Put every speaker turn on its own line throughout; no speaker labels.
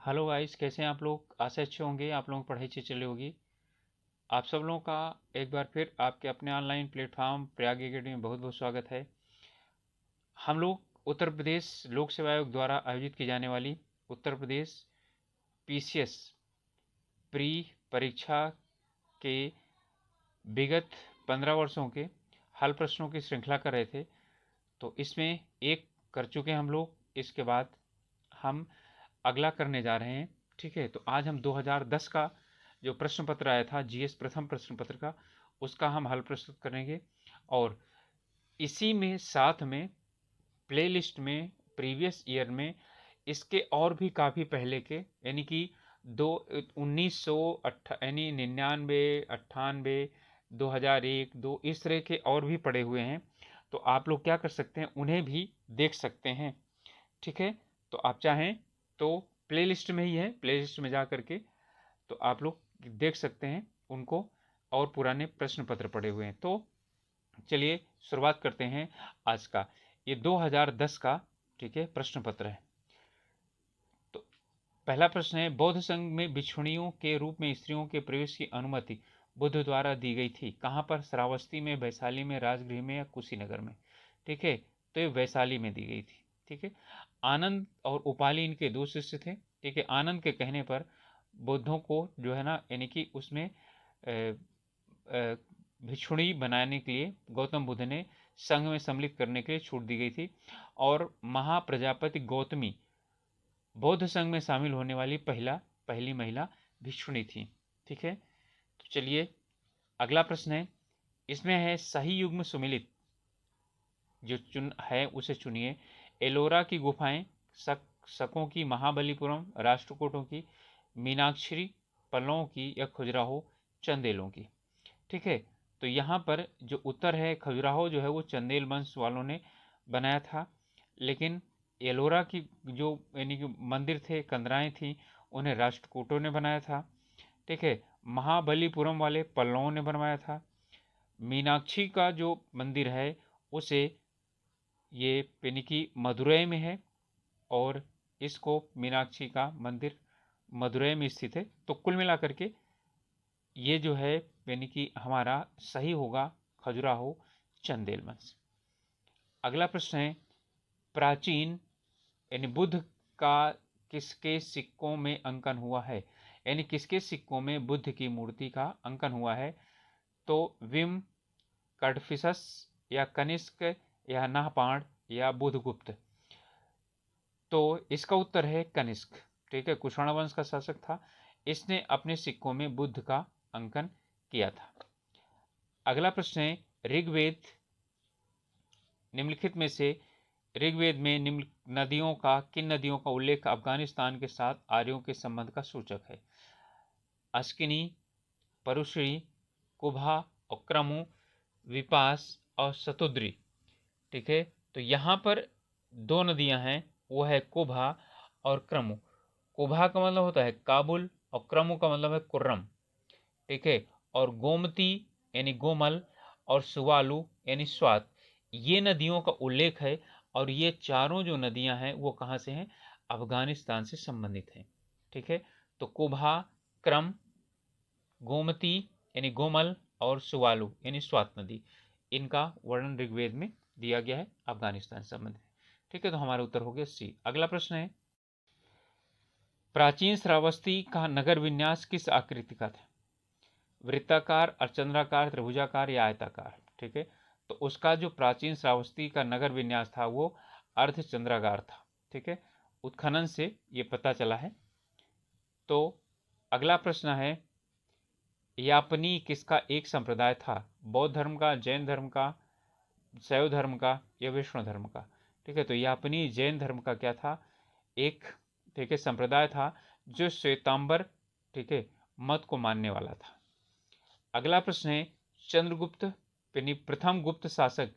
Hello guys, कैसे हैं आप लोग। आशा अच्छे होंगे, आप लोगों की पढ़ाई अच्छी चली होगी। आप सब लोगों का एक बार फिर आपके अपने ऑनलाइन प्लेटफॉर्म प्रयाग एकेडमी में बहुत बहुत स्वागत है। हम लोग उत्तर प्रदेश लोक सेवा आयोग द्वारा आयोजित की जाने वाली उत्तर प्रदेश पीसीएस प्री परीक्षा के विगत 15 वर्षों के हल प्रश्नों की श्रृंखला कर रहे थे। तो इसमें एक कर चुके हैं हम लोग। इसके बाद हम अगला करने जा रहे हैं। ठीक है, तो आज हम 2010 का जो प्रश्न पत्र आया था, जीएस प्रथम प्रश्न पत्र का, उसका हम हल प्रस्तुत करेंगे। और इसी में साथ में प्लेलिस्ट में प्रीवियस ईयर में इसके और भी काफ़ी पहले के, यानी कि दो 1900 यानी 99, 98, 2001, दो इस तरह के और भी पड़े हुए हैं। तो आप लोग क्या कर सकते हैं, उन्हें भी देख सकते हैं। ठीक है, तो आप चाहें तो प्लेलिस्ट में ही है, प्लेलिस्ट में जा करके तो आप लोग देख सकते हैं उनको। और पुराने प्रश्न पत्र पड़े हुए हैं। तो चलिए शुरुआत करते हैं आज का। ये 2010 का, ठीक है, प्रश्न पत्र है। तो पहला प्रश्न है, बौद्ध संघ में भिक्षुणियों के रूप में स्त्रियों के प्रवेश की अनुमति बुद्ध द्वारा दी गई थी। कहाँ पर? श्रावस्ती में, वैशाली में, राजगृह में या कुशीनगर में। ठीक है, तो ये वैशाली में दी गई थी। ठीक है, आनंद और उपाली इनके दो शिष्य थे। ठीक है, आनंद के कहने पर बुद्धों को जो है ना, यानी कि उसमें भिक्षुणी बनाने के लिए गौतम बुद्ध ने संघ में सम्मिलित करने के लिए छूट दी गई थी। और महाप्रजापति गौतमी बौद्ध संघ में शामिल होने वाली पहली महिला भिक्षुणी थी। ठीक है, तो चलिए अगला प्रश्न है। इसमें है सही युग्म सुमिलित जो चुन है उसे चुनिए। एलोरा की गुफाएं, शकों की, महाबलीपुरम, राष्ट्रकूटों की, मीनाक्षी, पल्लवों की या खजुराहो चंदेलों की। ठीक है, तो यहाँ पर जो उत्तर है, खजुराहो जो है वो चंदेल वंश वालों ने बनाया था। लेकिन एलोरा की जो यानी कि मंदिर थे, कंदराएं थी, उन्हें राष्ट्रकूटों ने बनाया था। ठीक है, महाबलीपुरम वाले पल्लवों ने बनवाया था। मीनाक्षी का जो मंदिर है उसे ये यानी कि मदुरई में है, और इसको मीनाक्षी का मंदिर मदुरई में स्थित है। तो कुल मिलाकर के ये जो है यानी कि हमारा सही होगा खजुराहो चंदेल वंश। अगला प्रश्न है, प्राचीन यानी बुद्ध का किसके सिक्कों में अंकन हुआ है? यानी किसके सिक्कों में बुद्ध की मूर्ति का अंकन हुआ है? तो विम, कडफिसस या कनिष्क या नाहपाण या बुधगुप्त। तो इसका उत्तर है कनिष्क। ठीक है, कुषाण वंश का शासक था। इसने अपने सिक्कों में बुद्ध का अंकन किया था। अगला प्रश्न है, ऋग्वेद निम्नलिखित में से ऋग्वेद में निम्न नदियों का, किन नदियों का उल्लेख अफगानिस्तान के साथ आर्यों के संबंध का सूचक है? अस्किनी, परुश्री, कुभा और क्रमु, विपास और सतुद्री। ठीक है, तो यहाँ पर दो नदियां हैं, वो है कुभा और क्रमु। कुभा का मतलब होता है काबुल और क्रमु का मतलब है कुर्रम। ठीक है, और गोमती यानी गोमल और सुवालू यानी स्वात, ये नदियों का उल्लेख है। और ये चारों जो नदियां हैं वो कहाँ से हैं? अफगानिस्तान से संबंधित हैं। ठीक है, तो कुभा, क्रम, गोमती यानी गोमल और सुवालू यानी स्वात नदी, इनका वर्णन ऋग्वेद में दिया गया है, अफगानिस्तान से संबंधित। ठीक है, तो हमारा उत्तर हो गया सी। अगला प्रश्न है, प्राचीन श्रावस्ती का नगर विन्यास किस आकृति का था? वृत्ताकार, अर्धचंद्राकार, त्रिभुजाकार या आयताकार। ठीक है, तो उसका जो प्राचीन श्रावस्ती का नगर विन्यास था वो अर्धचंद्राकार था। ठीक है, उत्खनन से ये पता चला है। तो अगला प्रश्न है, यापनी किसका एक संप्रदाय था? बौद्ध धर्म का, जैन धर्म का, शैव धर्म का या विष्णु धर्म का? ठीक है, तो यापनी जैन धर्म का क्या था? एक, ठीक है, संप्रदाय था जो श्वेतांबर, ठीक है, मत को मानने वाला था। अगला प्रश्न है, चंद्रगुप्त यानी प्रथम गुप्त शासक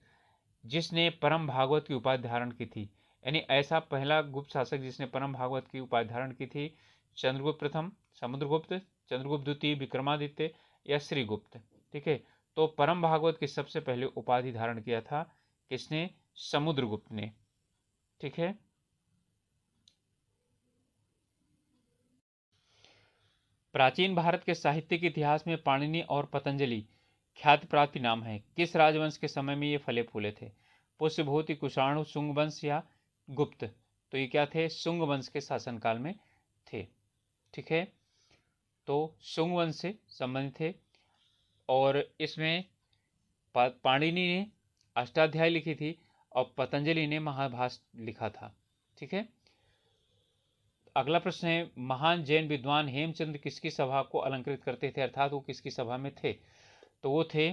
जिसने परम भागवत की उपाधि धारण की थी, यानी ऐसा पहला गुप्त शासक जिसने परम भागवत की उपाधि धारण की थी, चंद्रगुप्त प्रथम, समुद्रगुप्त, चंद्रगुप्त द्वितीय, विक्रमादित्य या श्रीगुप्त। ठीक है, तो परम भागवत की सबसे पहले उपाधि धारण किया था किसने? समुद्रगुप्त ने। ठीक है, प्राचीन भारत के साहित्यिक इतिहास में पाणिनि और पतंजलि ख्याति प्राप्त नाम है। किस राजवंश के समय में ये फले फूले थे? पुष्यभूति, कुषाणु, शुंग वंश या गुप्त? तो ये क्या थे? शुंग वंश के शासनकाल में थे। ठीक है, तो शुंग वंश से संबंधित थे। और इसमें पाणिनि ने अष्टाध्यायी लिखी थी और पतंजलि ने महाभाष्य लिखा था। ठीक है, अगला प्रश्न है, महान जैन विद्वान हेमचंद्र किसकी सभा को अलंकृत करते थे, अर्थात वो किसकी सभा में थे? तो वो थे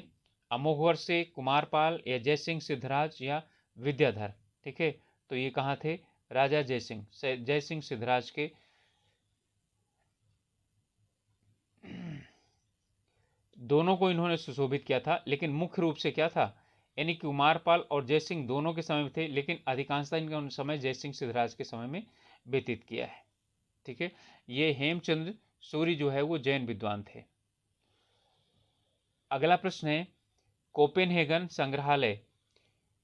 अमोघवर्ष से कुमारपाल या जयसिंह सिद्धराज या विद्याधर। ठीक है, तो ये कहाँ थे? राजा जयसिंह सिद्धराज के दोनों को इन्होंने सुशोभित किया था, लेकिन मुख्य रूप से क्या था, यानी कुमारपाल और जयसिंह दोनों के समय में थे, लेकिन अधिकांशतः इनका समय जयसिंह सिद्धराज के समय में व्यतीत किया है। ठीक है, ये हेमचंद्र सूरी जो है वो जैन विद्वान थे। अगला प्रश्न है, कोपेनहेगन संग्रहालय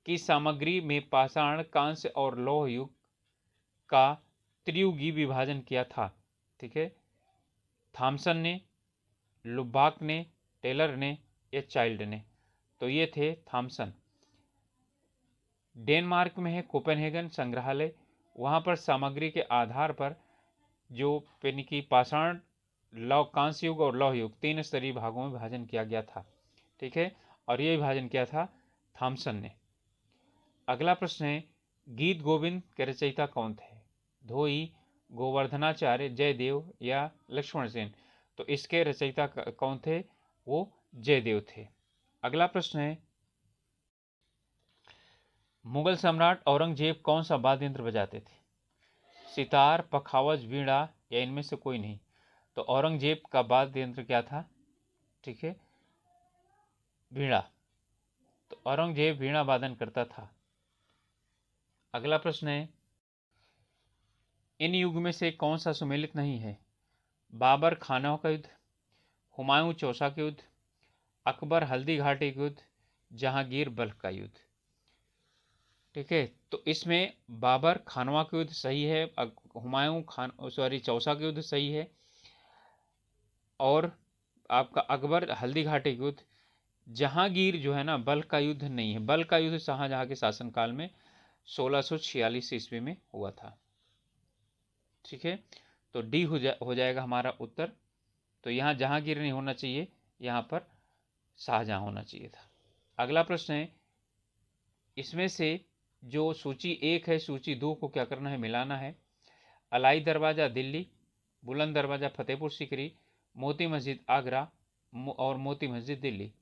की सामग्री में पाषाण, कांस्य और लौह युग का त्रियुगी विभाजन किया था? ठीक है, थॉमसन ने, लुबाक ने, टेलर ने या चाइल्ड ने? तो ये थे थॉमसन। डेनमार्क में है कोपेनहेगन संग्रहालय। वहां पर सामग्री के आधार पर जो की पाषाण, कांस्य युग और लौह युग 3 स्तरीय भागों में विभाजन किया गया था। ठीक है, और यह विभाजन किया था थॉमसन ने। अगला प्रश्न है, गीत गोविंद के रचयिता कौन थे? धोई, गोवर्धनाचार्य, जयदेव या लक्ष्मण सेन? तो इसके रचयिता कौन थे? वो जयदेव थे। अगला प्रश्न है, मुगल सम्राट औरंगजेब कौन सा वाद्य यंत्र बजाते थे? सितार, पखावज, वीणा या इनमें से कोई नहीं? तो औरंगजेब का वाद्य यंत्र क्या था? ठीक है, वीणा। तो औरंगजेब वीणा वादन करता था। अगला प्रश्न है, इन युग में से कौन सा सुमेलित नहीं है? बाबर खानवा का युद्ध, हुमायूं चौसा का युद्ध, अकबर हल्दी घाटी का युद्ध, जहांगीर बल्ख का युद्ध? ठीक है, तो इसमें बाबर खानवा का युद्ध सही है, चौसा का युद्ध सही है, और आपका अकबर हल्दी घाटी का युद्ध। जहांगीर जो है ना, बल्ख का युद्ध नहीं है। बल्ख का युद्ध शाहजहां के शासनकाल में 1646 ईस्वी में हुआ था। ठीक है, तो डी हो जाएगा हमारा उत्तर। तो यहाँ जहांगीर नहीं होना चाहिए, यहाँ पर शाहजहां होना चाहिए था। अगला प्रश्न है, इसमें से जो सूची 1 है, सूची 2 को क्या करना है? मिलाना है। अलाई दरवाज़ा दिल्ली, बुलंद दरवाज़ा फतेहपुर सीकरी, मोती मस्जिद आगरा और मोती मस्जिद दिल्ली।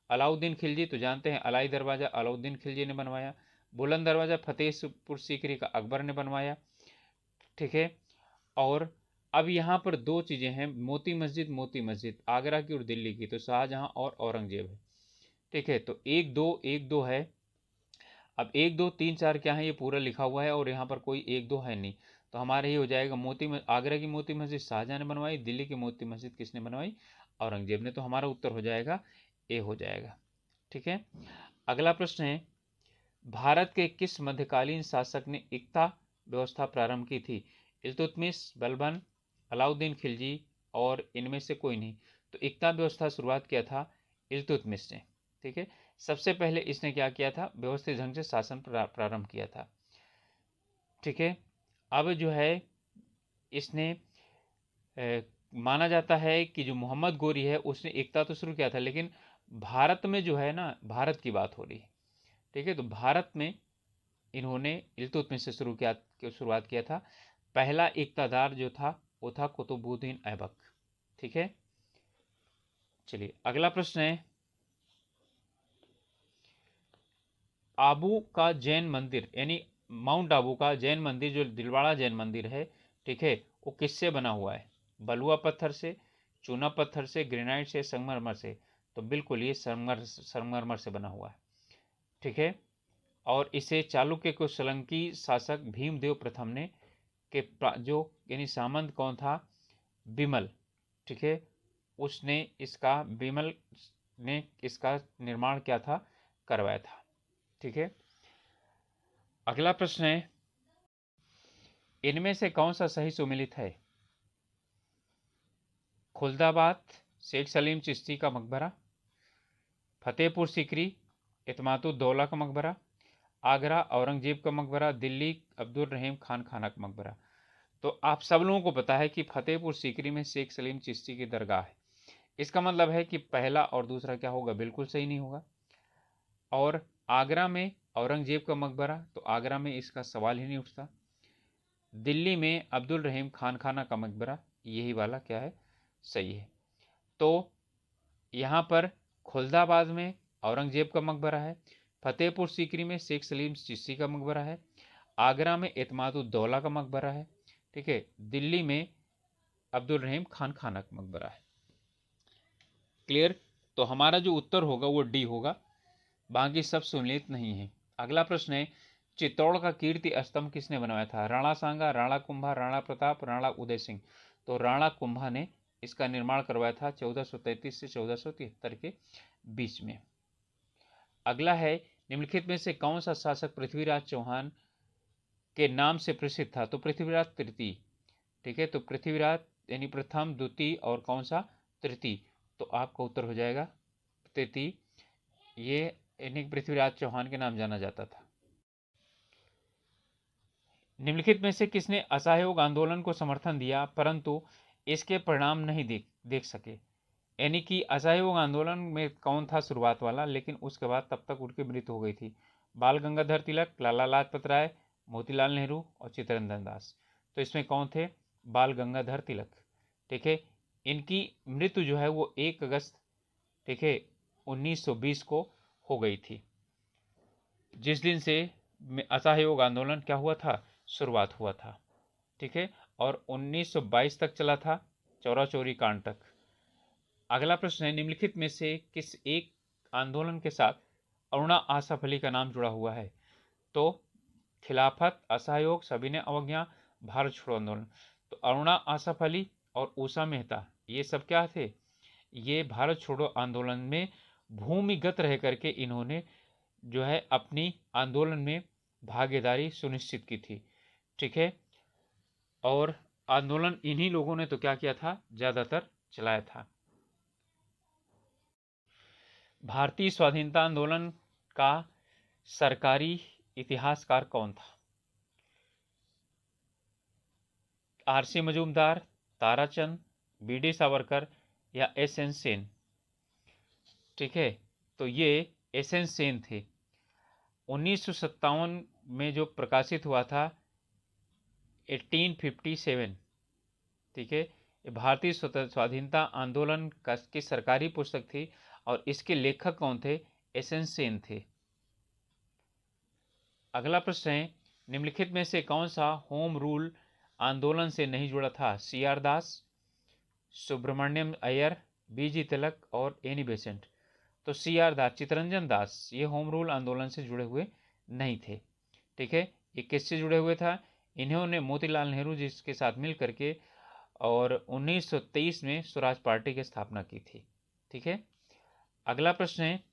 अलाउद्दीन खिलजी तो जानते हैं, अलाई दरवाज़ा अलाउद्दीन खिलजी ने बनवाया। बुलंद दरवाज़ा फतेहपुर सीकरी का अकबर ने बनवाया। ठीक है, और अब यहाँ पर 2 चीज़ें हैं, मोती मस्जिद आगरा की और दिल्ली की, तो शाहजहां और औरंगजेब है। ठीक है, तो 1 2 है। अब 1 2 3 4 क्या है, ये पूरा लिखा हुआ है और यहाँ पर कोई 1 2 है नहीं, तो हमारे ही हो जाएगा आगरा की मोती मस्जिद शाहजहां ने बनवाई, दिल्ली की मोती मस्जिद किसने बनवाई? औरंगजेब ने। तो हमारा उत्तर हो जाएगा ए हो जाएगा। ठीक है, अगला प्रश्न है, भारत के किस मध्यकालीन शासक ने इक्ता व्यवस्था प्रारंभ की थी? इल्तुतमिश, बलबन, अलाउद्दीन खिलजी और इनमें से कोई नहीं? तो इक्ता व्यवस्था शुरुआत किया था इल्तुतमिश ने। ठीक है, सबसे पहले इसने क्या किया था? व्यवस्थित ढंग से शासन प्रारंभ किया था। ठीक है, अब जो है इसने माना जाता है कि जो मोहम्मद गोरी है उसने एकता तो शुरू किया था, लेकिन भारत में जो है ना, भारत की बात हो रही है। ठीक है, तो भारत में इन्होंने इल्तुतमिश से शुरुआत किया था। पहला इक्तादार जो था वो था कुतुबुद्दीन ऐबक। ठीक है, चलिए अगला प्रश्न है, आबू का जैन मंदिर यानी माउंट आबू का जैन मंदिर, जो दिलवाड़ा जैन मंदिर है, ठीक है, वो किससे बना हुआ है? बलुआ पत्थर से, चूना पत्थर से, ग्रेनाइट से, संगमरमर से? तो बिल्कुल ये संगमरमर से बना हुआ है। ठीक है, और इसे चालुक्य को सोलंकी शासक भीमदेव प्रथम ने जो यानी सामंत कौन था? बिमल। ठीक है, उसने इसका बिमल ने इसका निर्माण क्या था? करवाया था। ठीक है, अगला प्रश्न है, इनमें से कौन सा सही सुमेलित है? खुलदाबाद शेख सलीम चिश्ती का मकबरा, फतेहपुर सीकरी इत्मादुद्दौला का मकबरा, आगरा औरंगजेब का मकबरा, दिल्ली अब्दुल रहीम खान खाना का मकबरा। तो आप सब लोगों को पता है कि फतेहपुर सीकरी में शेख सलीम चिश्ती की दरगाह है। इसका मतलब है कि पहला और दूसरा क्या होगा, बिल्कुल सही नहीं होगा। और आगरा में औरंगजेब का मकबरा, तो आगरा में इसका सवाल ही नहीं उठता। दिल्ली में अब्दुल रहीम खान खाना का मकबरा, यही वाला क्या है, सही है। तो यहाँ पर खुलदाबाद में औरंगजेब का मकबरा है, फतेहपुर सीकरी में शेख सलीम चिश्ती का मकबरा है, आगरा में इत्मादुद्दौला का मकबरा है, ठीक है, दिल्ली में अब्दुल रहीम खान खाना का मकबरा है। क्लियर? तो हमारा जो उत्तर होगा वो डी होगा, बाकी सब सुमेलित नहीं है। अगला प्रश्न है, चित्तौड़ का कीर्ति स्तंभ किसने बनवाया था? राणा सांगा, राणा कुंभा, राणा प्रताप, राणा उदय सिंह। तो राणा कुंभा ने इसका निर्माण करवाया था 1433 से 1473 के बीच में। अगला है, निम्नलिखित में से कौन सा शासक पृथ्वीराज चौहान के नाम से प्रसिद्ध था? तो पृथ्वीराज तृतीय, ठीक है, तो पृथ्वीराज यानी प्रथम, द्वितीय और कौन सा, तृतीय। तो आपका उत्तर हो जाएगा तृतीय। ये यानी पृथ्वीराज चौहान के नाम जाना जाता था। निम्नलिखित में से किसने असहयोग आंदोलन को समर्थन दिया परंतु इसके परिणाम नहीं देख सके? यानी कि असहयोग आंदोलन में कौन था शुरुआत वाला, लेकिन उसके बाद तब तक उनकी मृत्यु हो गई थी? बाल गंगाधर तिलक, लाला लाजपत राय, मोतीलाल नेहरू और चित्तरंजन दास। तो इसमें कौन थे? बाल गंगाधर तिलक, ठीक है। इनकी मृत्यु जो है वो 1 अगस्त, ठीक है, 1920 को हो गई थी, जिस दिन से असहयोग आंदोलन क्या हुआ था, शुरुआत हुआ था, ठीक है, और 1922 तक चला था, चौरा चौरी कांड तक। अगला प्रश्न है, निम्नलिखित में से किस एक आंदोलन के साथ अरुणा आसफ अली का नाम जुड़ा हुआ है? तो खिलाफत, असहयोग, सविनय अवज्ञा, भारत छोड़ो आंदोलन। तो अरुणा आसफ अली और उषा मेहता ये सब क्या थे? ये भारत छोड़ो आंदोलन में भूमिगत रह करके इन्होंने जो है अपनी आंदोलन में भागीदारी सुनिश्चित की थी, ठीक है। और आंदोलन इन्हीं लोगों ने तो क्या किया था, ज्यादातर चलाया था। भारतीय स्वाधीनता आंदोलन का सरकारी इतिहासकार कौन था? आरसी मजूमदार, ताराचंद, बीडी सावरकर या एसएन सेन, ठीक है। तो ये एसएन सेन थे। 1957 में जो प्रकाशित हुआ था 1857, ठीक है, भारतीय स्वाधीनता आंदोलन की सरकारी पुस्तक थी और इसके लेखक कौन थे? एसएन सेन थे। अगला प्रश्न है, निम्नलिखित में से कौन सा होम रूल आंदोलन से नहीं जुड़ा था? सी आर दास, सुब्रमण्यम अय्यर, बीजी तिलक और एनी बेसेंट। तो सी आर दास, चित्तरंजन दास, ये होम रूल आंदोलन से जुड़े हुए नहीं थे, ठीक है। ये किससे जुड़े हुए था? इन्होंने मोतीलाल नेहरू जी के साथ मिल करके और 1923 में स्वराज पार्टी की स्थापना की थी, ठीक है। अगला प्रश्न है,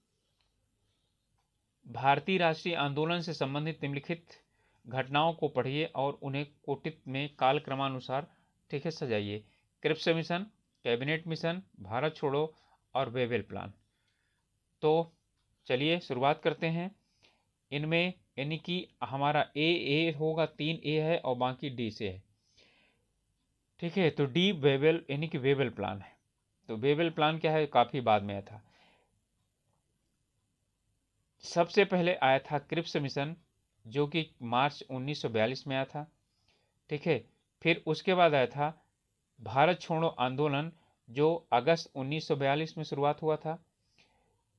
भारतीय राष्ट्रीय आंदोलन से संबंधित निम्नलिखित घटनाओं को पढ़िए और उन्हें कोटित में कालक्रमानुसार, ठीक है, सजाइए। Cripps mission, cabinet mission, Bharat छोड़ो और वेवेल प्लान। तो चलिए शुरुआत करते हैं इनमें, यानी कि हमारा ए होगा, 3 ए है और बाकी डी से है, ठीक है। तो डी वेवेल यानी कि वेवेल प्लान है। तो वेवेल प्लान क्या है, काफी बाद में आया था। सबसे पहले आया था क्रिप्स मिशन जो कि मार्च 1942 में आया था, ठीक है। फिर उसके बाद आया था भारत छोड़ो आंदोलन जो अगस्त 1942 में शुरुआत हुआ था।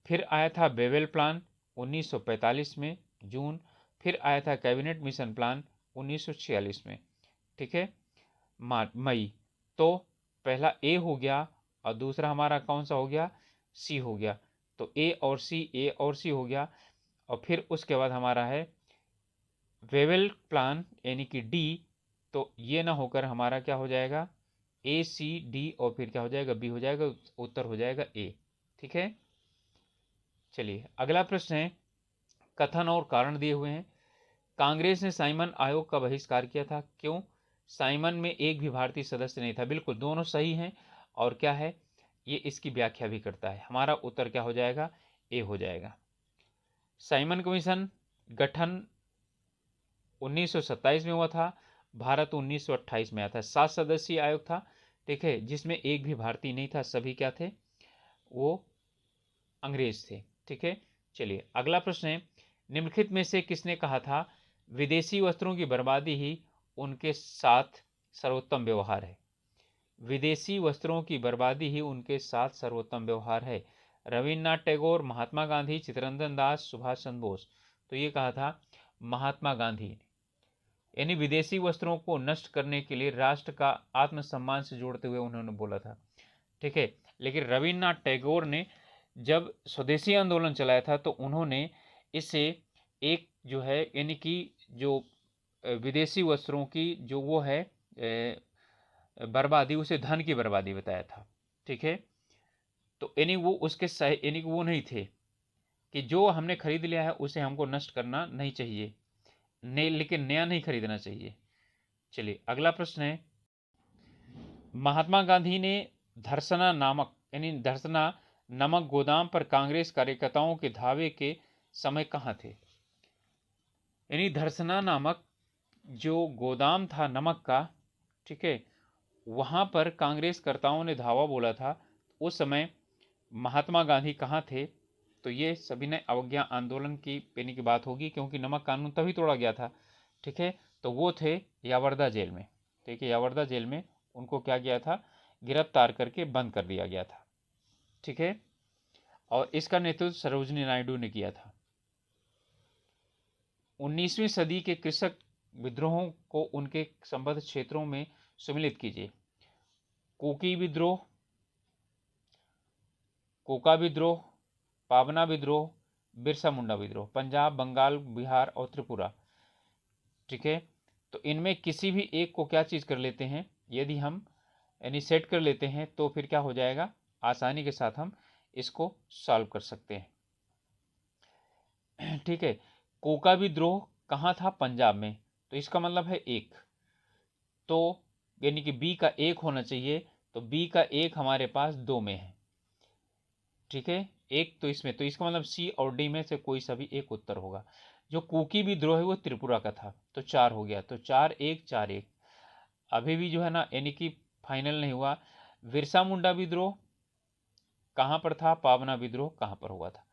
फिर आया था वेवेल प्लान 1945 में जून। फिर आया था कैबिनेट मिशन प्लान 1946 में, ठीक है, मई। तो पहला ए हो गया और दूसरा हमारा कौन सा हो गया, सी हो गया। तो ए और सी हो गया। और फिर उसके बाद हमारा है वेवेल प्लान यानी कि डी। तो ये ना होकर हमारा क्या हो जाएगा, ए सी डी और फिर क्या हो जाएगा, बी हो जाएगा, उत्तर हो जाएगा ए, ठीक है। चलिए अगला प्रश्न है, कथन और कारण दिए हुए हैं। कांग्रेस ने साइमन आयोग का बहिष्कार किया था, क्यों? साइमन में एक भी भारतीय सदस्य नहीं था। बिल्कुल दोनों सही हैं और क्या है, ये इसकी व्याख्या भी करता है। हमारा उत्तर क्या हो जाएगा, ए हो जाएगा। साइमन कमीशन गठन 1927 में हुआ था, भारत 1928 में आया था। 7 सदस्यीय आयोग था, ठीक है, जिसमें एक भी भारतीय नहीं था, सभी क्या थे, वो अंग्रेज थे, ठीक है। चलिए अगला प्रश्न है, निम्नलिखित में से किसने कहा था विदेशी वस्त्रों की बर्बादी ही उनके साथ सर्वोत्तम व्यवहार है। विदेशी वस्त्रों की बर्बादी ही उनके साथ सर्वोत्तम व्यवहार है। रविन्द्रनाथ टैगोर, महात्मा गांधी, चित्तरंजन दास, सुभाष चंद्र बोस। तो ये कहा था महात्मा गांधी ने। यानी विदेशी वस्त्रों को नष्ट करने के लिए राष्ट्र का आत्मसम्मान से जोड़ते हुए उन्होंने बोला था, ठीक है। लेकिन रविन्द्रनाथ टैगोर ने जब स्वदेशी आंदोलन चलाया था तो उन्होंने इसे एक जो है यानी कि जो विदेशी वस्त्रों की जो वो है बर्बादी, उसे धन की बर्बादी बताया था, ठीक है। तो यानी वो उसके सही, यानी कि वो नहीं थे कि जो हमने खरीद लिया है उसे हमको नष्ट करना नहीं चाहिए, लेकिन नया नहीं खरीदना चाहिए। चलिए अगला प्रश्न है, महात्मा गांधी ने धरसना नामक यानी धरसना नमक गोदाम पर कांग्रेस कार्यकर्ताओं के धावे के समय कहाँ थे। यानी धरसना नामक जो गोदाम था नमक का, ठीक है, वहां पर कांग्रेस कर्ताओं ने धावा बोला था। उस समय महात्मा गांधी कहाँ थे, तो ये सभी ने अवज्ञा आंदोलन की पीने की बात होगी, क्योंकि नमक कानून तभी तोड़ा गया था, ठीक है। तो वो थे यावरदा जेल में, ठीक है, यावरदा जेल में उनको क्या किया था, गिरफ्तार करके बंद कर दिया गया था, ठीक है। और इसका नेतृत्व सरोजनी नायडू ने किया था। 19वीं सदी के कृषक विद्रोहों को उनके संबद्ध क्षेत्रों में सम्मिलित कीजिए। कोकी विद्रोह, कोका विद्रोह, पावना विद्रोह, बिरसा मुंडा विद्रोह, पंजाब, बंगाल, बिहार और त्रिपुरा, ठीक है। तो इनमें किसी भी एक को क्या चीज कर लेते हैं, यदि हम यानी सेट कर लेते हैं तो फिर क्या हो जाएगा, आसानी के साथ हम इसको सॉल्व कर सकते हैं, ठीक है। कोका विद्रोह कहाँ था, पंजाब में, तो इसका मतलब है एक, तो यानी कि बी का एक होना चाहिए, तो बी का एक हमारे पास दो में है, ठीक है, एक तो इसमें, तो इसका मतलब सी और डी में से कोई सा भी एक उत्तर होगा। जो कुकी विद्रोह है वो त्रिपुरा का था, तो चार हो गया, तो 4-1 4-1। अभी भी जो है ना यानी कि फाइनल नहीं हुआ। बिरसा मुंडा विद्रोह कहाँ पर था, पावना विद्रोह कहाँ पर हुआ था,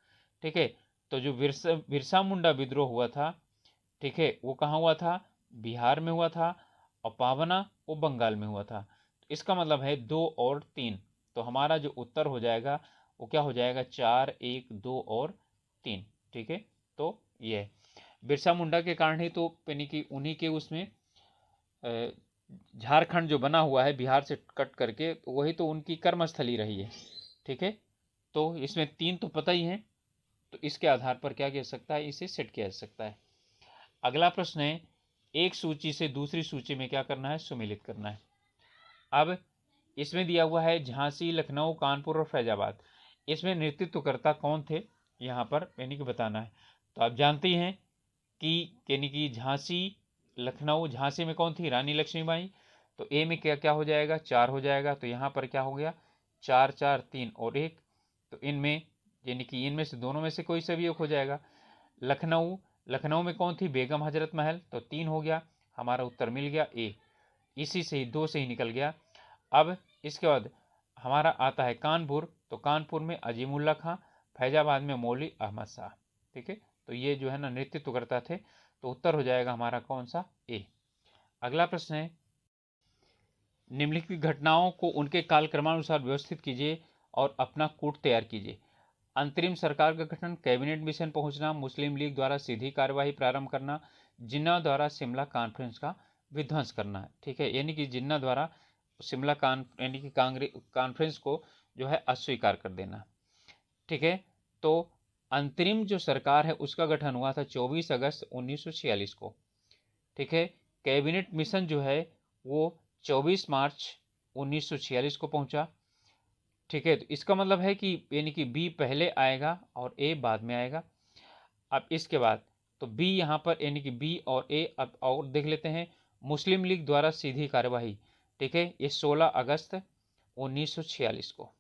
ठीक है। तो जो बिरसा मुंडा विद्रोह हुआ था, ठीक है, वो कहाँ हुआ था, बिहार में हुआ था, और पावना वो बंगाल में हुआ था। तो इसका मतलब है 2 और 3, तो हमारा जो उत्तर हो जाएगा वो क्या हो जाएगा, 4-1-2 और 3, ठीक है। तो ये बिरसा मुंडा के कारण ही तो यानी कि उन्हीं के उसमें झारखंड जो बना हुआ है बिहार से कट करके, तो वही तो उनकी कर्मस्थली रही है, ठीक है। तो इसमें 3 तो पता ही है, तो इसके आधार पर क्या किया सकता है, इसे सेट किया जा सकता है। अगला प्रश्न है, एक सूची से दूसरी सूची में क्या करना है, सुमेलित करना है। अब इसमें दिया हुआ है झांसी, लखनऊ, कानपुर और फैजाबाद। इसमें नेतृत्वकर्ता कौन थे, यहाँ पर यानी कि बताना है। तो आप जानते हैं कि यानी कि झांसी, लखनऊ, झांसी में कौन थी, रानी लक्ष्मीबाई। तो ए में क्या क्या हो जाएगा, 4 हो जाएगा, तो यहाँ पर क्या हो गया, 4-4-3 और 1, तो इनमें यानी कि इनमें से दोनों में से कोई सा भी एक हो जाएगा। लखनऊ, लखनऊ में कौन थी, बेगम हजरत महल, तो 3 हो गया, हमारा उत्तर मिल गया ए, इसी से ही 2 से ही निकल गया। अब इसके बाद हमारा आता है कानपुर, तो कानपुर में अजीमुल्ला खां, फैजाबाद में मौली अहमद शाह, ठीक है। तो ये जो है ना नेतृत्वकर्ता थे, तो उत्तर हो जाएगा हमारा कौन सा, ए। अगला प्रश्न है, निम्नलिखित घटनाओं को उनके कालक्रमानुसार व्यवस्थित कीजिए और अपना कूट तैयार कीजिए। अंतरिम सरकार का गठन, कैबिनेट मिशन पहुंचना, मुस्लिम लीग द्वारा सीधी कार्यवाही प्रारंभ करना, जिन्ना द्वारा शिमला कॉन्फ्रेंस का विध्वंस करना है, ठीक है। यानी कि जिन्ना द्वारा शिमला यानी कि कॉन्फ्रेंस को जो है अस्वीकार कर देना, ठीक है। तो अंतरिम जो सरकार है उसका गठन हुआ था 24 अगस्त 1946 को, ठीक है। कैबिनेट मिशन जो है वो 24 मार्च 1946 को पहुंचा, ठीक है। तो इसका मतलब है कि यानी कि बी पहले आएगा और ए बाद में आएगा। अब इसके बाद तो बी यहाँ पर यानी कि बी और ए, अब और देख लेते हैं। मुस्लिम लीग द्वारा सीधी कार्यवाही, ठीक है, ये 16 अगस्त 1946 को,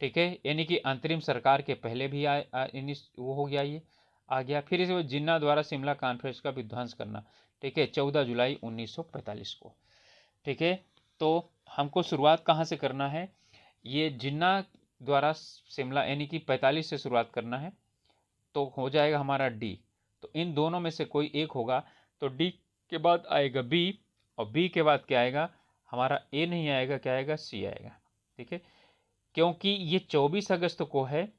ठीक है, यानी कि अंतरिम सरकार के पहले भी वो हो गया, ये आ गया। फिर इसे जिन्ना द्वारा शिमला कॉन्फ्रेंस का विध्वंस करना, ठीक है, 14 जुलाई 1945 को, ठीक है। तो हमको शुरुआत कहाँ से करना है, ये जिन्ना द्वारा शिमला यानी कि 45 से शुरुआत करना है, तो हो जाएगा हमारा डी। तो इन दोनों में से कोई एक होगा, तो डी के बाद आएगा बी, और बी के बाद क्या आएगा हमारा, ए नहीं आएगा, क्या आएगा, सी आएगा, ठीक है। क्योंकि ये 24 अगस्त को है,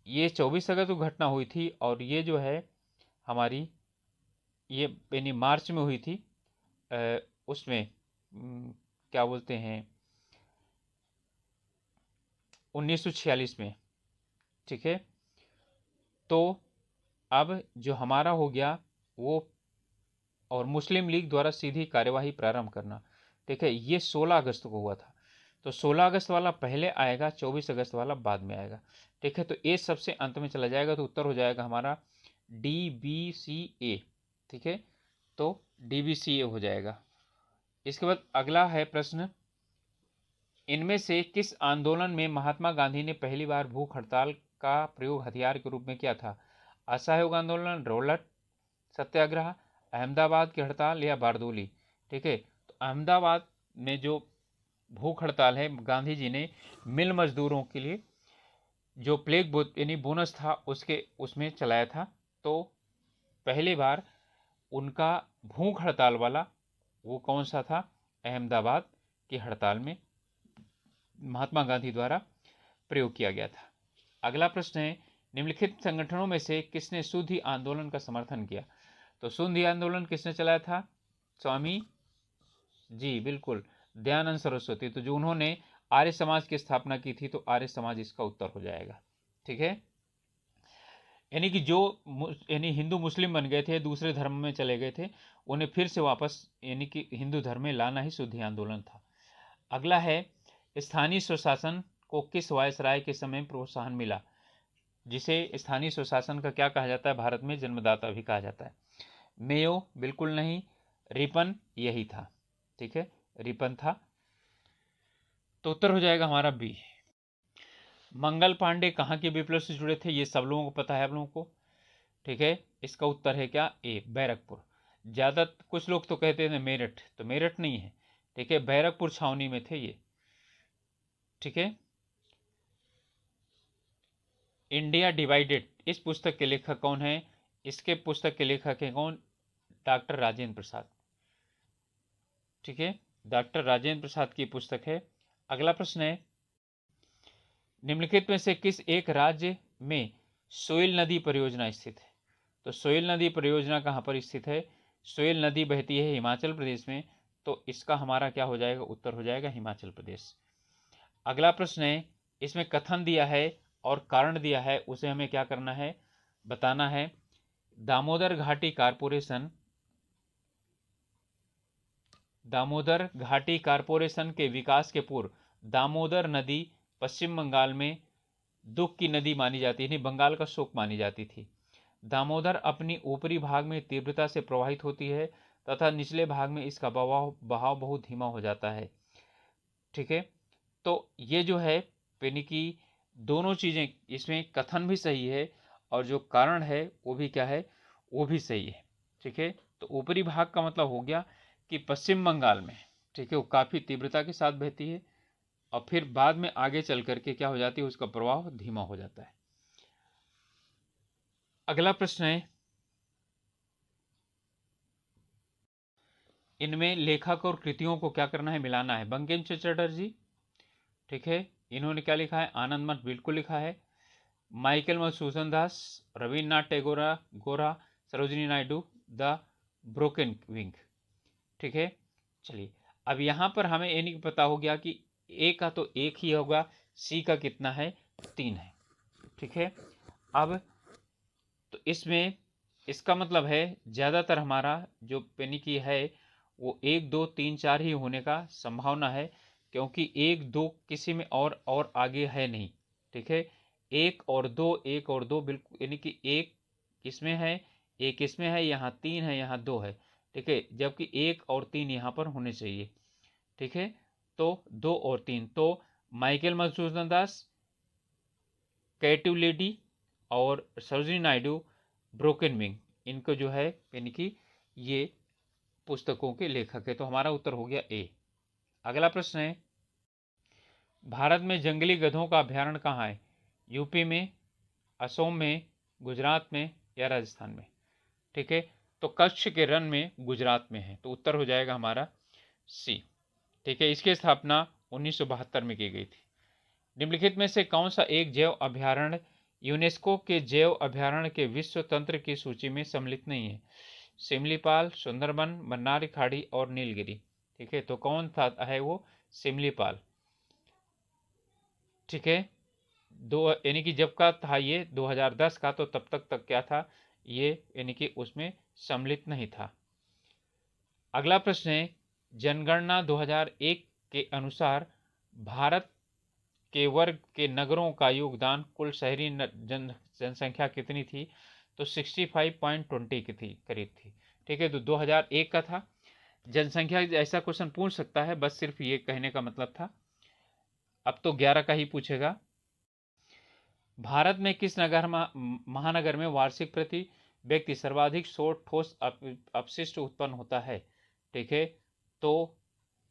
ये 24 अगस्त को घटना हुई थी, और ये जो है हमारी ये यानी मार्च में हुई थी, उसमें क्या बोलते हैं 1946 में, ठीक है। तो अब जो हमारा हो गया वो, और मुस्लिम लीग द्वारा सीधी कार्यवाही प्रारंभ करना, ठीक है, ये 16 अगस्त को हुआ था। तो 16 अगस्त वाला पहले आएगा, 24 अगस्त वाला बाद में आएगा, ठीक है। तो ए सबसे अंत में चला जाएगा, तो उत्तर हो जाएगा हमारा DBCA, ठीक है। तो DBCA हो जाएगा। इसके बाद अगला है प्रश्न, इनमें से किस आंदोलन में महात्मा गांधी ने पहली बार भूख हड़ताल का प्रयोग हथियार के रूप में किया था? असहयोग आंदोलन, रोलट सत्याग्रह, अहमदाबाद की हड़ताल, या बारदोली, ठीक है। तो अहमदाबाद में जो भूख हड़ताल है, गांधी जी ने मिल मजदूरों के लिए जो प्लेग यानी बोनस था उसमें चलाया था। तो पहली बार उनका भूख हड़ताल वाला वो कौन सा था, अहमदाबाद की हड़ताल में महात्मा गांधी द्वारा प्रयोग किया गया था। अगला प्रश्न है, निम्नलिखित संगठनों में से किसने शुद्धि आंदोलन का समर्थन किया? तो शुद्धि आंदोलन किसने चलाया था? स्वामी जी, बिल्कुल, दयानंद सरस्वती। तो जो उन्होंने आर्य समाज की स्थापना की थी, तो आर्य समाज इसका उत्तर हो जाएगा, ठीक है। यानी कि जो यानी हिंदू मुस्लिम बन गए थे, दूसरे धर्म में चले गए थे, उन्हें फिर से वापस यानी कि हिंदू धर्म में लाना ही शुद्धि आंदोलन था। अगला है, स्थानीय स्वशासन को किस वायसराय के समय प्रोत्साहन मिला? जिसे स्थानीय स्वशासन का क्या कहा जाता है, भारत में जन्मदाता भी कहा जाता है। मेयो, बिल्कुल नहीं, रिपन यही था, ठीक है, रिपन था। तो उत्तर हो जाएगा हमारा बी। मंगल पांडे कहाँ के विप्लव से जुड़े थे? ये सब लोगों को पता है, आप लोगों को, ठीक है। इसका उत्तर है क्या, ए, बैरकपुर। ज्यादा कुछ लोग तो कहते हैं मेरठ, तो मेरठ नहीं है, ठीक है, बैरकपुर छावनी में थे ये, ठीक है। इंडिया डिवाइडेड, इस पुस्तक के लेखक कौन है? इसके पुस्तक के लेखक हैं कौन? डॉक्टर राजेंद्र प्रसाद, ठीक है, डॉक्टर राजेंद्र प्रसाद की पुस्तक है। अगला प्रश्न है, निम्नलिखित में से किस एक राज्य में सोयल नदी परियोजना स्थित है? तो सोयल नदी परियोजना कहाँ पर स्थित है? सोयल नदी बहती है हिमाचल प्रदेश में, तो इसका हमारा क्या हो जाएगा, उत्तर हो जाएगा हिमाचल प्रदेश। अगला प्रश्न है, इसमें कथन दिया है और कारण दिया है, उसे हमें क्या करना है, बताना है। दामोदर घाटी कारपोरेशन के विकास के पूर्व दामोदर नदी पश्चिम बंगाल में दुख की नदी मानी जाती थी, बंगाल का शोक मानी जाती थी। दामोदर अपनी ऊपरी भाग में तीव्रता से प्रवाहित होती है तथा निचले भाग में इसका बहाव बहुत धीमा हो जाता है, ठीक है। तो ये जो है यानी कि दोनों चीजें, इसमें कथन भी सही है और जो कारण है वो भी क्या है, वो भी सही है, ठीक है। तो ऊपरी भाग का मतलब हो गया कि पश्चिम बंगाल में, ठीक है, वो काफी तीव्रता के साथ बहती है और फिर बाद में आगे चल करके क्या हो जाती है, उसका प्रवाह धीमा हो जाता है। अगला प्रश्न है, इनमें लेखक और कृतियों को क्या करना है, मिलाना है। बंकिम चंद्र चटर्जी, ठीक है, इन्होंने क्या लिखा है, आनंद मठ बिल्कुल लिखा है। माइकल मधुसूदन दास, रविन्द्रनाथ टैगोर गोरा, Sarojini Naidu, the broken wing, ठीक है। चलिए, अब यहां पर हमें ये नहीं पता हो गया कि ए का तो एक ही होगा, सी का कितना है, 3 है, ठीक है। अब तो इसमें इसका मतलब है ज्यादातर हमारा जो पेनी की है वो 1 2 3 4 ही होने का संभावना है, क्योंकि 1 2 किसी में और आगे है नहीं, ठीक है। 1 और 2, 1 और 2 बिल्कुल, यानी कि एक इसमें है, एक इसमें है, यहाँ 3 है, यहाँ 2 है, ठीक है, जबकि 1 और 3 यहाँ पर होने चाहिए, ठीक है। तो 2 और 3, तो माइकल मधुसूदन दास, कैटिव लेडी और सरोजिनी नायडू ब्रोकन विंग, इनको जो है यानी कि ये पुस्तकों के लेखक है। तो हमारा उत्तर हो गया ए। अगला प्रश्न है, भारत में जंगली गधों का अभ्यारण्य कहाँ है? यूपी में, असम में, गुजरात में या राजस्थान में? ठीक है, तो कच्छ के रण में गुजरात में है, तो उत्तर हो जाएगा हमारा सी। ठीक है, इसकी स्थापना 1972 में की गई थी। निम्नलिखित में से कौन सा एक जैव अभ्यारण्य यूनेस्को के जैव अभ्यारण्य के विश्व तंत्र की सूची में सम्मिलित नहीं है? सिमलीपाल, सुंदरबन, मन्नार खाड़ी और नीलगिरी। ठीक है, तो कौन था है वो? सिमलीपाल। ठीक है, दो यानी कि जब का था ये 2010 का, तो तब तक क्या था ये, यानी कि उसमें सम्मिलित नहीं था। अगला प्रश्न है, जनगणना 2001 के अनुसार भारत के वर्ग के नगरों का योगदान कुल शहरी जनसंख्या कितनी थी? तो 65.20 की थी, करीब थी। ठीक है, तो 2001 का था जनसंख्या। ऐसा क्वेश्चन पूछ सकता है, बस सिर्फ ये कहने का मतलब था। अब तो 11 का ही पूछेगा। भारत में किस महानगर में वार्षिक प्रति व्यक्ति सर्वाधिक सौर ठोस अपशिष्ट उत्पन्न होता है? ठीक है, तो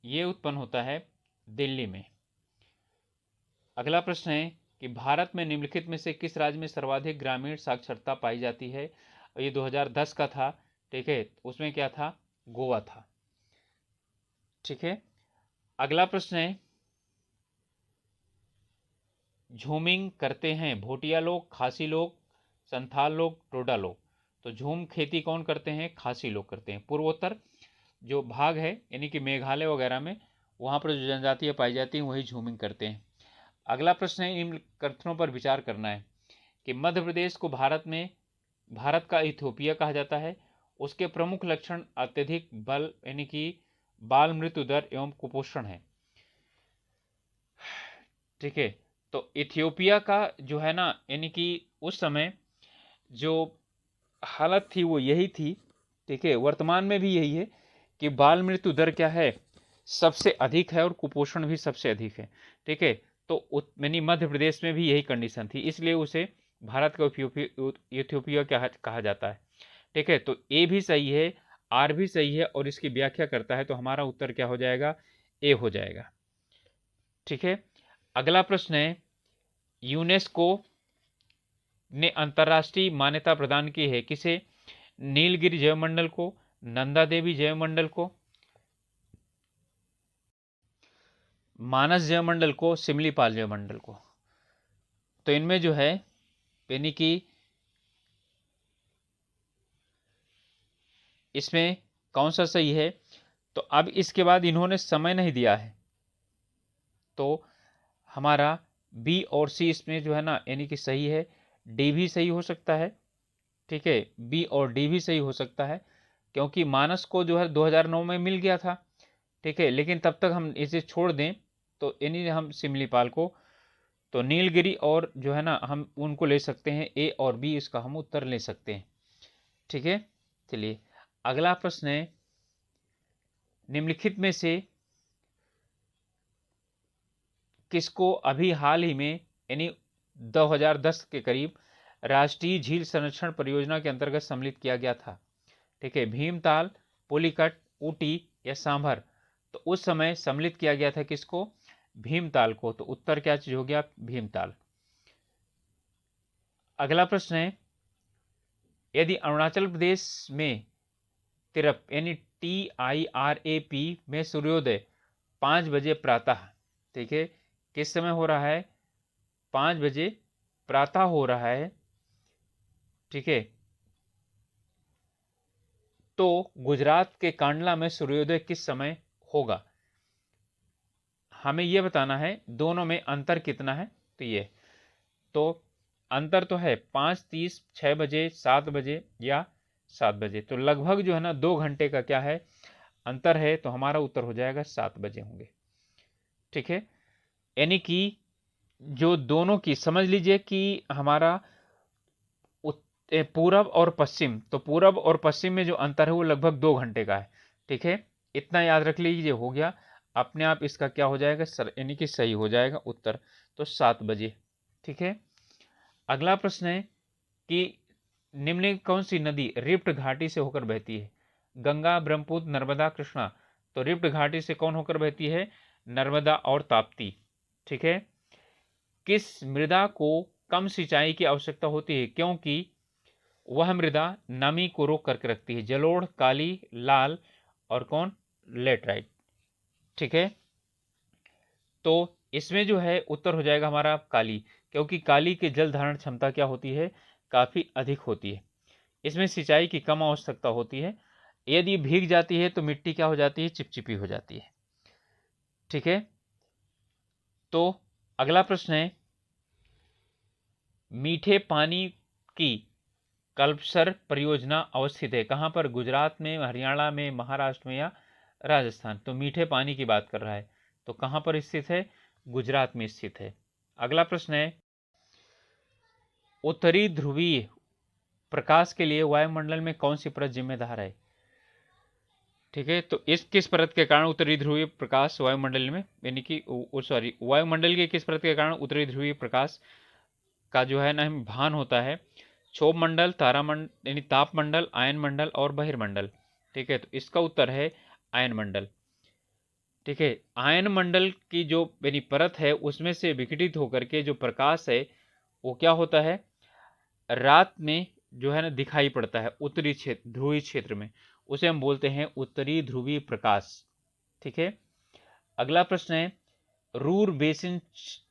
ये उत्पन्न होता है दिल्ली में। अगला प्रश्न है कि भारत में निम्नलिखित में से किस राज्य में सर्वाधिक ग्रामीण साक्षरता पाई जाती है? ये 2010 का था। ठीक है, उसमें क्या था? गोवा था। ठीक है, अगला प्रश्न है, झूमिंग करते हैं भोटिया लोग, खासी लोग, संथाल लोग, टोडा लोग? तो झूम खेती कौन करते हैं? खासी लोग करते हैं। पूर्वोत्तर जो भाग है यानी कि मेघालय वगैरह में, वहाँ पर जो जनजातियाँ पाई जाती हैं वही झूमिंग करते हैं। अगला प्रश्न है, इन कथनों पर विचार करना है कि मध्य प्रदेश को भारत का इथियोपिया कहा जाता है। उसके प्रमुख लक्षण अत्यधिक बल यानी कि बाल मृत्यु दर एवं कुपोषण है। ठीक है, तो इथियोपिया का जो है ना, यानी कि उस समय जो हालत थी वो यही थी। ठीक है, वर्तमान में भी यही है कि बाल मृत्यु दर क्या है? सबसे अधिक है और कुपोषण भी सबसे अधिक है। ठीक है, तो यानी मध्य प्रदेश में भी यही कंडीशन थी, इसलिए उसे भारत का इथियोपिया कहा जाता है। ठीक है, तो ए भी सही है, आर भी सही है और इसकी व्याख्या करता है, तो हमारा उत्तर क्या हो जाएगा? ए हो जाएगा। ठीक है, अगला प्रश्न है, यूनेस्को ने अंतर्राष्ट्रीय मान्यता प्रदान की है किसे? नीलगिरी जैवमंडल को, नंदा देवी जैवमंडल को, मानस जैवमंडल को, सिमलीपाल जैवमंडल को? तो इनमें जो है यानी कि इसमें कौन सा सही है? तो अब इसके बाद इन्होंने समय नहीं दिया है, तो हमारा बी और सी इसमें जो है ना यानी कि सही है। डी भी सही हो सकता है। ठीक है, बी और डी भी सही हो सकता है, क्योंकि मानस को जो है 2009 में मिल गया था। ठीक है, लेकिन तब तक हम इसे छोड़ दें तो यानी हम सिमलीपाल को, तो नीलगिरी और जो है ना हम उनको ले सकते हैं, ए और बी इसका हम उत्तर ले सकते हैं। ठीक है, चलिए अगला प्रश्न है, निम्नलिखित में से किसको अभी हाल ही में यानी 2010 के करीब राष्ट्रीय झील संरक्षण परियोजना के अंतर्गत सम्मिलित किया गया था? ठीक है, भीमताल, पुलिकट, ऊटी या सांभर? तो उस समय सम्मिलित किया गया था किसको? भीमताल को, तो उत्तर क्या चीज हो गया? भीमताल। अगला प्रश्न है, यदि अरुणाचल प्रदेश में तिरप यानी TIRAP में सूर्योदय 5 बजे प्रातः, ठीक है, किस समय हो रहा है? 5 बजे प्रातः हो रहा है। ठीक है, तो गुजरात के कांडला में सूर्योदय किस समय होगा? हमें यह बताना है दोनों में अंतर कितना है। तो ये तो अंतर तो है 5:30, 6 बजे, 7 बजे या 7 बजे, तो लगभग जो है ना 2 घंटे का क्या है? अंतर है, तो हमारा उत्तर हो जाएगा 7 बजे होंगे। ठीक है, यानी कि जो दोनों की समझ लीजिए कि हमारा पूरब और पश्चिम, तो पूरब और पश्चिम में जो अंतर है वो लगभग 2 घंटे का है। ठीक है, इतना याद रख लीजिए, हो गया। अपने आप इसका क्या हो जाएगा सर, यानी कि सही हो जाएगा उत्तर। तो 7 बजे। ठीक है। अगला प्रश्न है कि निम्न कौन सी नदी रिफ्ट घाटी से होकर बहती है? गंगा, ब्रह्मपुत्र, नर्मदा, कृष्णा। तो रिफ्ट घाटी से कौन होकर बहती है? नर्मदा और ताप्ती। ठीक है। किस मृदा को कम सिंचाई की आवश्यकता होती है क्योंकि वह मृदा नमी को रोक करके रखती है? जलोढ़, काली, लाल और कौन? लेटराइट। ठीक है। तो इसमें जो है उत्तर हो जाएगा हमारा काली, क्योंकि काली की जल धारण क्षमता क्या होती है? काफी अधिक होती है। इसमें सिंचाई की कम आवश्यकता होती है। यदि भीग जाती है तो मिट्टी क्या हो जाती है? चिपचिपी हो जाती है। ठीक है। तो अगला प्रश्न है, मीठे पानी की कल्पसर परियोजना अवस्थित है कहां पर? गुजरात में, हरियाणा में, महाराष्ट्र में या राजस्थान? तो मीठे पानी की बात कर रहा है, तो कहां पर स्थित है? गुजरात में स्थित है। अगला प्रश्न है, उत्तरी ध्रुवीय प्रकाश के लिए वायुमंडल में कौन सी परत जिम्मेदार है? ठीक है। तो इस किस परत के कारण उत्तरी ध्रुवीय प्रकाश वायुमंडल में, यानी कि सॉरी, वायुमंडल के किस परत के कारण उत्तरी ध्रुवीय प्रकाश का जो है ना भान होता है? क्षोभ मंडल, तारामंडल यानी तापमंडल, आयन मंडल और बहिर्मंडल। ठीक है। तो इसका उत्तर है आयन मंडल। ठीक है। आयन मंडल की जो यानी परत है उसमें से विघटित होकर के जो प्रकाश है वो क्या होता है? रात में जो है ना दिखाई पड़ता है उत्तरी क्षेत्र, ध्रुवीय क्षेत्र में। उसे हम बोलते हैं उत्तरी ध्रुवीय प्रकाश। ठीक है। अगला प्रश्न है, रूर बेसिन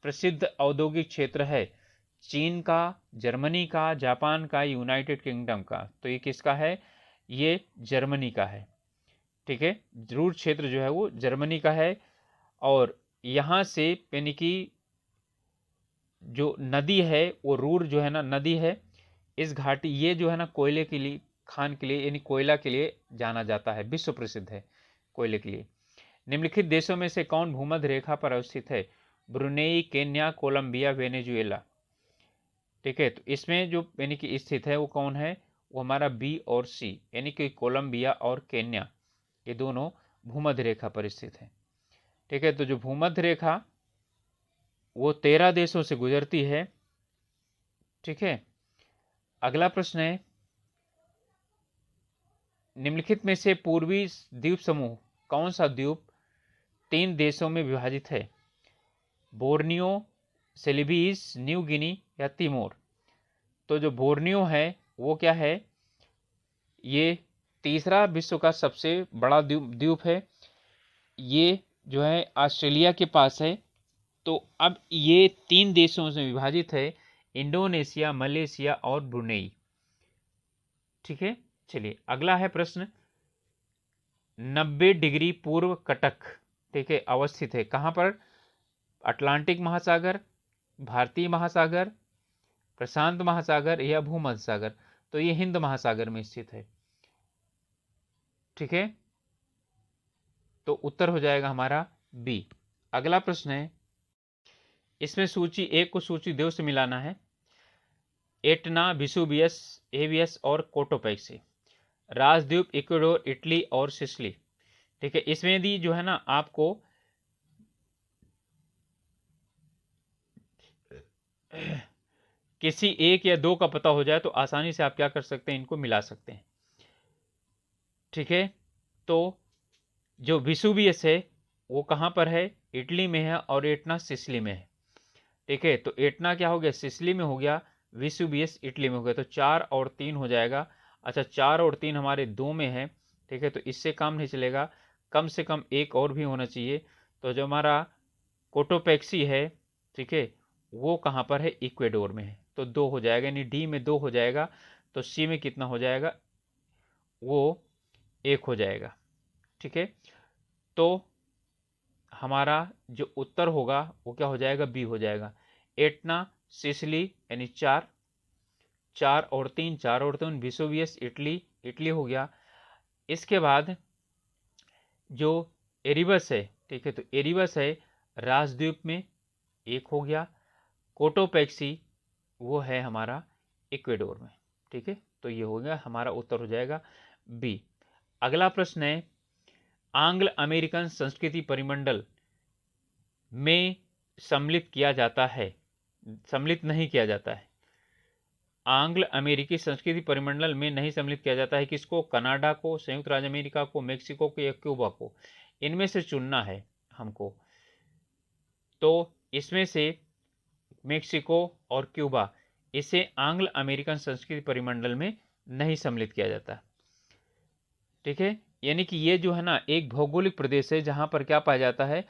प्रसिद्ध औद्योगिक क्षेत्र है? चीन का, जर्मनी का, जापान का, यूनाइटेड किंगडम का? तो ये किसका है? ये जर्मनी का है। ठीक है। रूर क्षेत्र जो है वो जर्मनी का है। और यहां से यानी कि जो नदी है वो रूर जो है ना नदी है, इस घाटी, ये जो है ना कोयले के लिए, खान के लिए यानी कोयला के लिए जाना जाता है, विश्व प्रसिद्ध है कोयले के लिए। निम्नलिखित देशों में से कौन भूमध्य रेखा पर अवस्थित है? Brunei, Kenya, Colombia, Venezuela. ठीक है। तो इसमें जो यानी कि स्थित है वो कौन है? वो हमारा बी और सी, यानी कि कोलंबिया और केन्या, ये दोनों भूमध्य रेखा पर स्थित है। ठीक है। तो जो भूमध्य रेखा वो 13 देशों से गुजरती है। ठीक है। अगला प्रश्न है, निम्नलिखित में से पूर्वी द्वीप समूह कौन सा द्वीप 3 देशों में विभाजित है? बोर्नियो, सेलिबीज, न्यू गिनी या तिमोर? तो जो बोर्नियो है वो क्या है? ये तीसरा विश्व का सबसे बड़ा द्वीप है। ये जो है ऑस्ट्रेलिया के पास है। तो अब ये 3 देशों से विभाजित है, इंडोनेशिया, मलेशिया और ब्रुनेई। ठीक है। चलिए अगला है प्रश्न, 90 डिग्री पूर्व कटक, ठीक है, अवस्थित है कहां पर? अटलांटिक महासागर, भारतीय महासागर, प्रशांत महासागर या भूमध्य सागर? तो ये हिंद महासागर में स्थित है। ठीक है। तो उत्तर हो जाएगा हमारा बी। अगला प्रश्न है, इसमें सूची एक को सूची दो से मिलाना है। एटना, विसुवियस, एवियस और कोटोपैक्सी। राजद्वीप, इक्वाडोर, इटली और सिसिली। ठीक है। इसमें भी जो है ना आपको किसी एक या दो का पता हो जाए तो आसानी से आप क्या कर सकते हैं, इनको मिला सकते हैं। ठीक है। तो जो विसुवियस है वो कहां पर है? इटली में है और एटना सिसिली में है। ठीक है। तो एटना क्या हो गया? सिसिली में हो गया, विसुवियस इटली में हो गया। तो 4 और 3 हो जाएगा। अच्छा, 4 और 3 हमारे 2 में है। ठीक है। तो इससे काम नहीं चलेगा, कम से कम एक और भी होना चाहिए। तो जो हमारा कोटोपैक्सी है, ठीक है, वो कहां पर है? इक्वेडोर में है। तो 2 हो जाएगा, यानी डी में 2 हो जाएगा। तो सी में कितना हो जाएगा? वो 1 हो जाएगा। ठीक है। तो हमारा जो उत्तर होगा वो क्या हो जाएगा? बी हो जाएगा। एटना, सिसिली यानी 4, 4 और 3, 4 और 3 विसुवियस इटली, इटली हो गया। इसके बाद जो एरिबस है, ठीक है, तो एरिबस है राजद्वीप में, 1 हो गया। कोटोपैक्सी वो है हमारा इक्वेडोर में। ठीक है। तो ये हो गया हमारा उत्तर हो जाएगा बी। अगला प्रश्न है, आंग्ल अमेरिकन संस्कृति परिमंडल में सम्मिलित किया जाता है, सम्मिलित नहीं किया जाता है। आंग्ल अमेरिकी संस्कृति परिमंडल में नहीं सम्मिलित किया जाता है। किसको? कनाडा को, संयुक्त राज्य अमेरिका को, मेक्सिको को या क्यूबा को, इनमें से चुनना है हमको। तो इसमें से मेक्सिको और क्यूबा, इसे आंग्ल अमेरिकन संस्कृति परिमंडल में नहीं सम्मिलित किया जाता। ठीक है, यानी कि ये जो है ना एक भौगोलिक प्रदेश है जहां पर क्या पाया जाता है,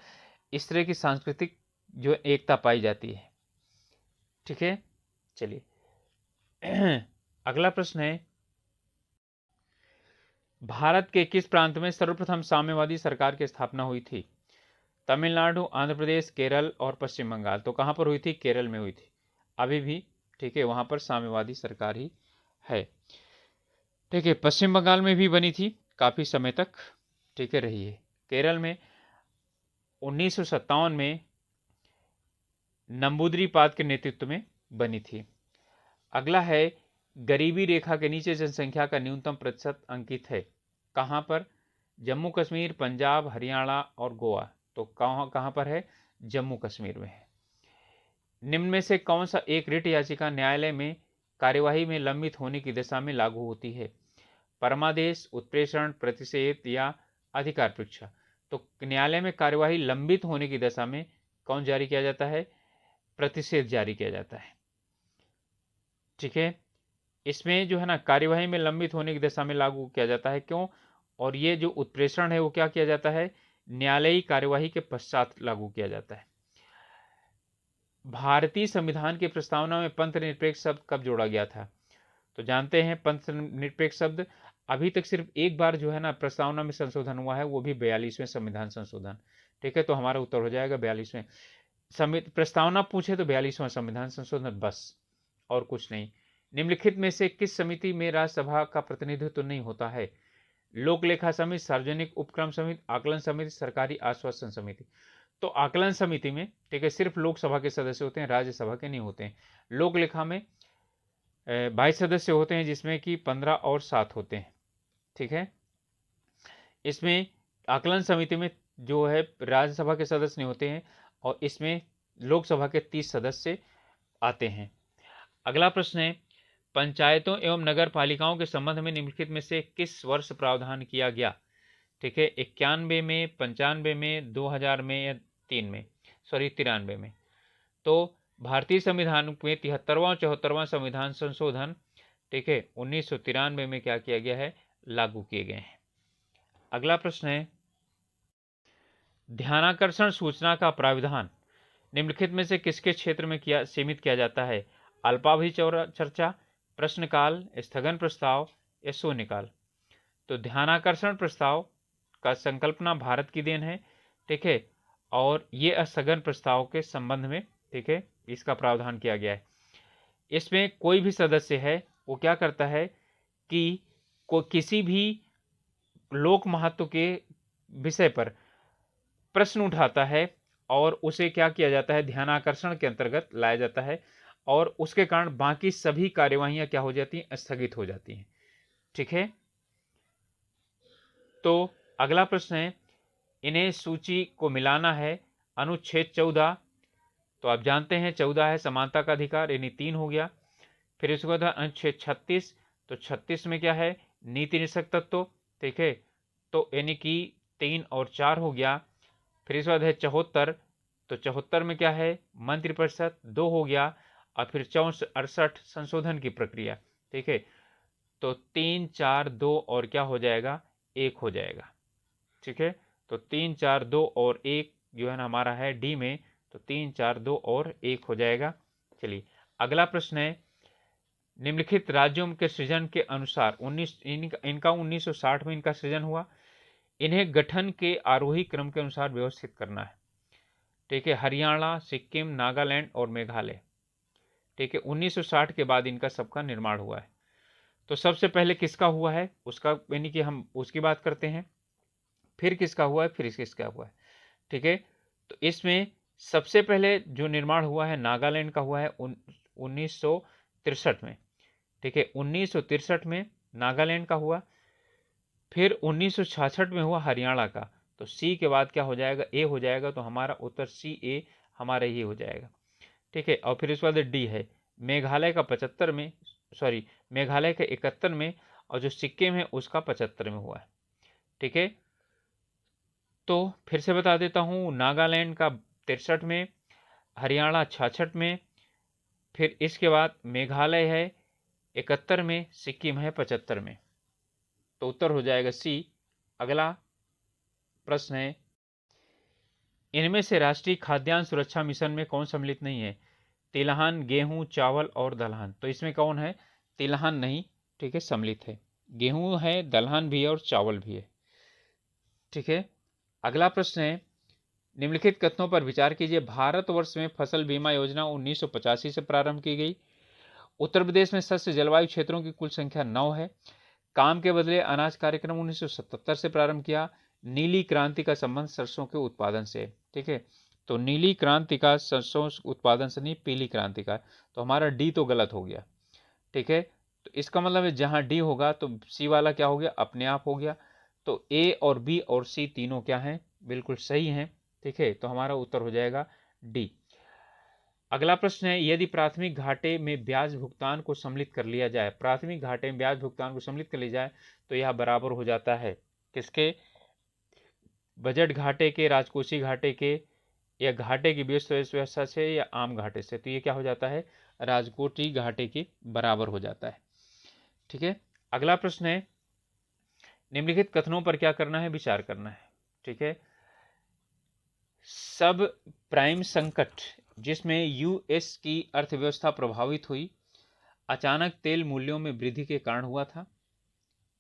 इस तरह की सांस्कृतिक जो एकता पाई जाती है। ठीक है, चलिए अगला प्रश्न है, भारत के किस प्रांत में सर्वप्रथम साम्यवादी सरकार की स्थापना हुई थी? तमिलनाडु, आंध्र प्रदेश, केरल और पश्चिम बंगाल। तो कहां पर हुई थी? केरल में हुई थी अभी भी। ठीक है, वहां पर साम्यवादी सरकार ही है। ठीक है, पश्चिम बंगाल में भी बनी थी काफी समय तक। ठीक है, रही है। केरल में 1957 में नंबूदरीपाद के नेतृत्व में बनी थी। अगला है, गरीबी रेखा के नीचे जनसंख्या का न्यूनतम प्रतिशत अंकित है कहां पर? जम्मू कश्मीर, पंजाब, हरियाणा और गोवा। तो कहां पर है? जम्मू कश्मीर में है। निम्न में से कौन सा एक रिट याचिका न्यायालय में कार्यवाही में लंबित होने की दिशा में लागू होती है? परमादेश, उत्प्रेषण, प्रतिषेध या अधिकार परीक्षा। तो न्यायालय में कार्यवाही लंबित होने की दशा में कौन जारी किया जाता है? प्रतिषेध जारी किया जाता है। ठीक है, इसमें जो है ना कार्यवाही में लंबित होने की दशा में लागू किया जाता है। क्यों? और ये जो उत्प्रेषण है वो क्या किया जाता है? न्यायालयी कार्यवाही के पश्चात लागू किया जाता है। भारतीय संविधान की प्रस्तावना में पंथ निरपेक्ष शब्द कब जोड़ा गया था? तो जानते हैं पंथ निरपेक्ष शब्द अभी तक सिर्फ एक बार जो है ना प्रस्तावना में संशोधन हुआ है, वो भी 42वें संविधान संशोधन। ठीक है, तो हमारा उत्तर हो जाएगा 42वें। प्रस्तावना पूछे तो 42वां संविधान संशोधन बस, और कुछ नहीं। निम्नलिखित में से किस समिति में राज्यसभा का प्रतिनिधित्व तो नहीं होता है? लोक लेखा समिति, सार्वजनिक उपक्रम समिति, आकलन समिति, सरकारी आश्वासन समिति। तो आकलन समिति में ठीक है सिर्फ लोकसभा के सदस्य होते हैं, राज्यसभा के नहीं होते हैं। लोक लेखा में 22 सदस्य होते हैं, जिसमें कि 15 और 7 होते हैं। ठीक है, इसमें आकलन समिति में जो है राज्यसभा के सदस्य नहीं होते हैं, और इसमें लोकसभा के 30 सदस्य आते हैं। अगला प्रश्न है, पंचायतों एवं नगर पालिकाओं के संबंध में निम्नलिखित में से किस वर्ष प्रावधान किया गया? ठीक है, 91 में, 95 में, 2000 में या 93 में। तो भारतीय संविधान में 73वां और 74वां संविधान संशोधन ठीक है 1993 में क्या किया गया है? लागू किए गए हैं। अगला प्रश्न है, ध्यानाकर्षण सूचना का प्राविधान निम्नलिखित में से किसके क्षेत्र में सीमित किया जाता है? अल्पावधि चर्चा, प्रश्नकाल, स्थगन प्रस्ताव या शून्यकाल। तो ध्यानाकर्षण प्रस्ताव का संकल्पना भारत की देन है। ठीक है, और ये स्थगन प्रस्ताव के संबंध में ठीक है इसका प्रावधान किया गया है। इसमें कोई भी सदस्य है वो क्या करता है कि किसी भी लोक महत्व के विषय पर प्रश्न उठाता है और उसे क्या किया जाता है? ध्यानाकर्षण के अंतर्गत लाया जाता है, और उसके कारण बाकी सभी कार्यवाहियां क्या हो जाती हैं? स्थगित हो जाती हैं। ठीक है, तो अगला प्रश्न है, इन्हें सूची को मिलाना है। अनुच्छेद 14, तो आप जानते हैं 14 है समानता का अधिकार, यानी 3 हो गया। फिर उसके बाद अनुच्छेद 36, तो 36 में क्या है? नीति निषेध तत्व। ठीक है, तो यानी कि 3 और 4 हो गया। फिर इसके बाद है 74, तो 74 में क्या है? मंत्रिपरिषद 2 हो गया। और फिर 64 संशोधन की प्रक्रिया। ठीक है, तो 3, 4, 2 और क्या हो जाएगा? 1 हो जाएगा। ठीक है, तो 3, 4, 2 और 1 जो है ना हमारा है डी में, तो 3, 4, 2 और 1 हो जाएगा। चलिए अगला प्रश्न है, निम्नलिखित राज्यों के सृजन के अनुसार इनका 1960 में इनका सृजन हुआ। इन्हें गठन के आरोही क्रम के अनुसार व्यवस्थित करना है। ठीक है, हरियाणा, सिक्किम, नागालैंड और मेघालय। ठीक है, 1960 के बाद इनका सबका निर्माण हुआ है। तो सबसे पहले किसका हुआ है उसका यानी कि हम उसकी बात करते हैं, फिर किसका हुआ है, फिर किसका हुआ है। ठीक है, तो इसमें सबसे पहले जो निर्माण हुआ है नागालैंड का हुआ है 1963 में। ठीक है, 1963 में नागालैंड का हुआ। फिर 1966 में हुआ हरियाणा का, तो सी के बाद क्या हो जाएगा, ए हो जाएगा, तो हमारा उत्तर सी ए हमारा ये हो जाएगा। ठीक है, और फिर इसके बाद डी है मेघालय का 75 में, सॉरी मेघालय का 71 में, और जो सिक्किम है उसका 75 में हुआ है। ठीक है, तो फिर से बता देता हूँ, नागालैंड का 63 में, हरियाणा 66 में, फिर इसके बाद मेघालय है 71 में, सिक्किम है 75 में, तो उत्तर हो जाएगा सी। अगला प्रश्न है, इनमें से राष्ट्रीय खाद्यान्न सुरक्षा मिशन में कौन सम्मिलित नहीं है? तिलहन, गेहूं, चावल और दलहन। तो इसमें कौन है? तिलहन नहीं, ठीक है, सम्मिलित है। गेहूं है, दलहन भी है और चावल भी है। ठीक है, अगला प्रश्न है, निम्नलिखित कथनों पर विचार कीजिए। भारतवर्ष में फसल बीमा योजना 1985 से प्रारंभ की गई। उत्तर प्रदेश में शस्य जलवायु क्षेत्रों की कुल संख्या 9 है। काम के बदले अनाज कार्यक्रम 1977 से प्रारंभ किया। नीली क्रांति का संबंध सरसों के उत्पादन से। ठीक है, तो नीली क्रांति का सरसों उत्पादन से नहीं, पीली क्रांति का, तो हमारा डी तो गलत हो गया। ठीक है, तो इसका मतलब है जहां डी होगा तो सी वाला क्या हो गया, अपने आप हो गया। तो ए और बी और सी तीनों क्या हैं, बिल्कुल सही हैं। ठीक है, तो हमारा उत्तर हो जाएगा डी। अगला प्रश्न है, यदि प्राथमिक घाटे में ब्याज भुगतान को सम्मिलित कर लिया जाए, प्राथमिक घाटे में ब्याज भुगतान को सम्मिलित कर लिया जाए तो यह बराबर हो जाता है किसके? बजट घाटे के, राजकोषीय घाटे के, या घाटे की व्यवस्था से, या आम घाटे से। तो ये क्या हो जाता है, राजकोषीय घाटे के बराबर हो जाता है। ठीक है, अगला प्रश्न है, निम्नलिखित कथनों पर क्या करना है, विचार करना है। ठीक है, सब प्राइम संकट जिसमें यूएस की अर्थव्यवस्था प्रभावित हुई, अचानक तेल मूल्यों में वृद्धि के कारण हुआ था।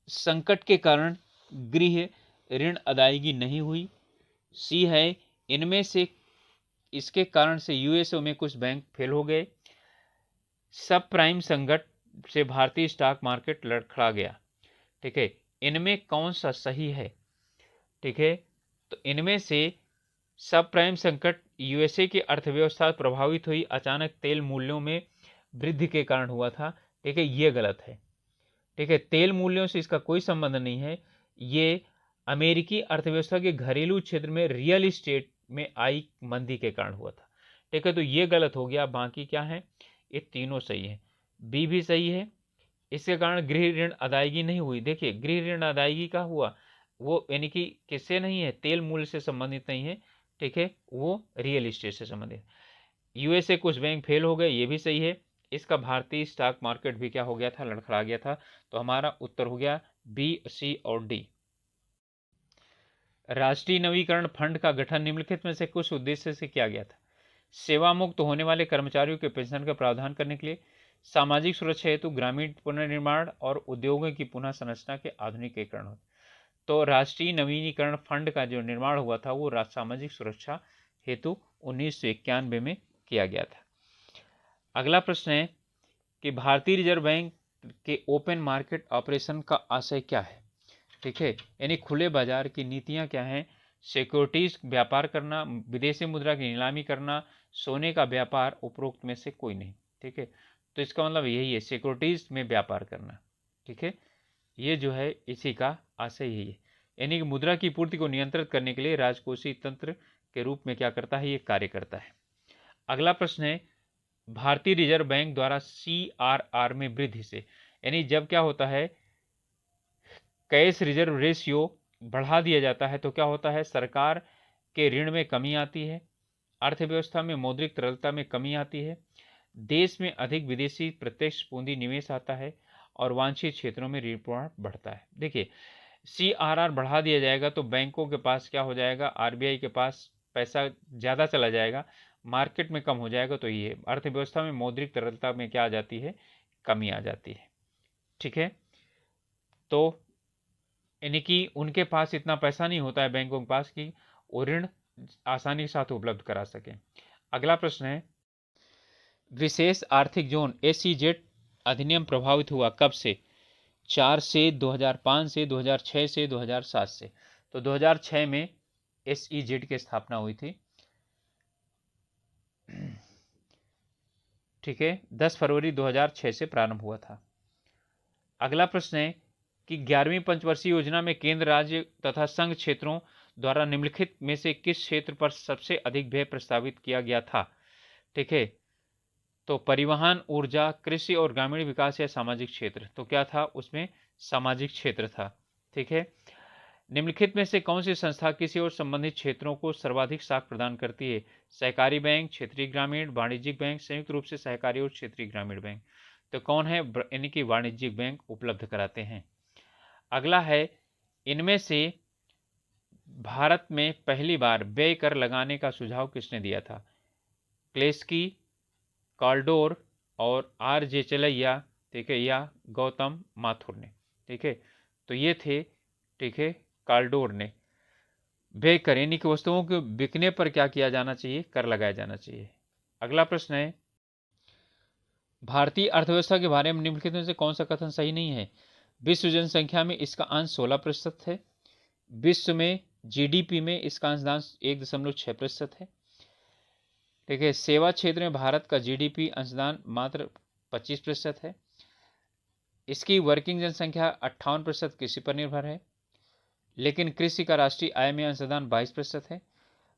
संकट के कारण गृह ऋण अदायगी नहीं हुई। सी है, इनमें से इसके कारण से यूएसए में कुछ बैंक फेल हो गए। सब प्राइम संकट से भारतीय स्टॉक मार्केट लड़खड़ा गया। ठीक है, इनमें कौन सा सही है? ठीक है, तो इनमें से सब प्राइम संकट यूएसए की अर्थव्यवस्था प्रभावित हुई, अचानक तेल मूल्यों में वृद्धि के कारण हुआ था। ठीक है, ये गलत है। ठीक है, तेल मूल्यों से इसका कोई संबंध नहीं है। ये अमेरिकी अर्थव्यवस्था के घरेलू क्षेत्र में रियल इस्टेट में आई मंदी के कारण हुआ था। ठीक है, तो ये गलत हो गया। बाकी क्या है, ये तीनों सही है। बी भी सही है, इसके कारण गृह ऋण अदायगी नहीं हुई। देखिए, गृह ऋण अदायगी का हुआ, वो यानी कि किससे नहीं है, तेल मूल्य से संबंधित नहीं है। ठीक है, वो रियल इस्टेट से संबंधित। यूएसए कुछ बैंक फेल हो गए, ये भी सही है। इसका भारतीय स्टॉक मार्केट भी क्या हो गया था, लड़खड़ा गया था। तो हमारा उत्तर हो गया बी, सी और डी। राष्ट्रीय नवीकरण फंड का गठन निम्नलिखित में से कुछ उद्देश्य से किया गया था। सेवा मुक्त होने वाले कर्मचारियों के पेंशन का प्रावधान करने के लिए, सामाजिक सुरक्षा हेतु ग्रामीण पुनर्निर्माण और उद्योगों की पुनः संरचना के आधुनिकीकरण। तो राष्ट्रीय नवीनीकरण फंड का जो निर्माण हुआ था वो सामाजिक सुरक्षा हेतु 1991 में किया गया था। अगला प्रश्न है कि भारतीय रिजर्व बैंक के ओपन मार्केट ऑपरेशन का आशय क्या है? ठीक है, यानी खुले बाजार की नीतियां क्या हैं? सिक्योरिटीज व्यापार करना, विदेशी मुद्रा की नीलामी करना, सोने का व्यापार, उपरोक्त में से कोई नहीं। ठीक है, तो इसका मतलब यही है, सिक्योरिटीज में व्यापार करना। ठीक है, ये जो है इसी का आशय यही है, यानी कि मुद्रा की पूर्ति को नियंत्रित करने के लिए राजकोषीय तंत्र के रूप में क्या करता है, ये कार्य करता है। अगला प्रश्न है, भारतीय रिजर्व बैंक द्वारा सीआरआर में वृद्धि से, यानी जब क्या होता है, कैश रिजर्व रेशियो बढ़ा दिया जाता है तो क्या होता है, सरकार के ऋण में कमी आती है, अर्थव्यवस्था में मौद्रिक तरलता में कमी आती है, देश में अधिक विदेशी प्रत्यक्ष पूंजी निवेश आता है और वांछित क्षेत्रों में ऋण बढ़ता है। देखिए, सीआरआर बढ़ा दिया जाएगा तो बैंकों के पास क्या हो जाएगा, आरबीआई के पास पैसा ज़्यादा चला जाएगा, मार्केट में कम हो जाएगा, तो ये अर्थव्यवस्था में मौद्रिक तरलता में क्या आ जाती है, कमी आ जाती है। ठीक है, तो यानी कि उनके पास इतना पैसा नहीं होता है बैंकों के पास कि वो ऋण आसानी के साथ उपलब्ध करा सकें। अगला प्रश्न है, विशेष आर्थिक जोन एसईजेड अधिनियम प्रभावित हुआ कब से? 4 से, 2005 से, 2006 से, 2007 से। तो 2006 में एसईजेड की स्थापना हुई थी। ठीक है, 10 फरवरी 2006 से प्रारंभ हुआ था। अगला प्रश्न है कि 11वीं पंचवर्षीय योजना में केंद्र, राज्य तथा संघ क्षेत्रों द्वारा निम्नलिखित में से किस क्षेत्र पर सबसे अधिक व्यय प्रस्तावित किया गया था? ठीक है, तो परिवहन, ऊर्जा, कृषि और ग्रामीण विकास या सामाजिक क्षेत्र। तो क्या था उसमें? सामाजिक क्षेत्र था। ठीक है, निम्नलिखित में से कौन सी संस्था किसी और संबंधित क्षेत्रों को सर्वाधिक साख प्रदान करती है? सहकारी बैंक, क्षेत्रीय ग्रामीण, वाणिज्यिक बैंक, संयुक्त रूप से सहकारी और क्षेत्रीय ग्रामीण बैंक। तो कौन है? यानी कि वाणिज्यिक बैंक उपलब्ध कराते हैं। अगला है, इनमें से भारत में पहली बार व्यय कर लगाने का सुझाव किसने दिया था? क्लेस्की, कॉल्डोर और आर जे चलैया, ठीक है, या गौतम माथुर ने। ठीक है, तो ये थे, ठीक है, कॉल्डोर ने। व्यय कर यानी कि वस्तुओं के बिकने पर क्या किया जाना चाहिए? कर लगाया जाना चाहिए। अगला प्रश्न है, भारतीय अर्थव्यवस्था के बारे में निम्नलिखित में से कौन सा कथन सही नहीं है? विश्व जनसंख्या में इसका अंश 16% है। विश्व में जीडीपी में इसका अंशदान 1.6% है। ठीक है, सेवा क्षेत्र में भारत का जीडीपी अंशदान मात्र 25% है। इसकी वर्किंग जनसंख्या 58% कृषि पर निर्भर है, लेकिन कृषि का राष्ट्रीय आय में अंशदान 22% है।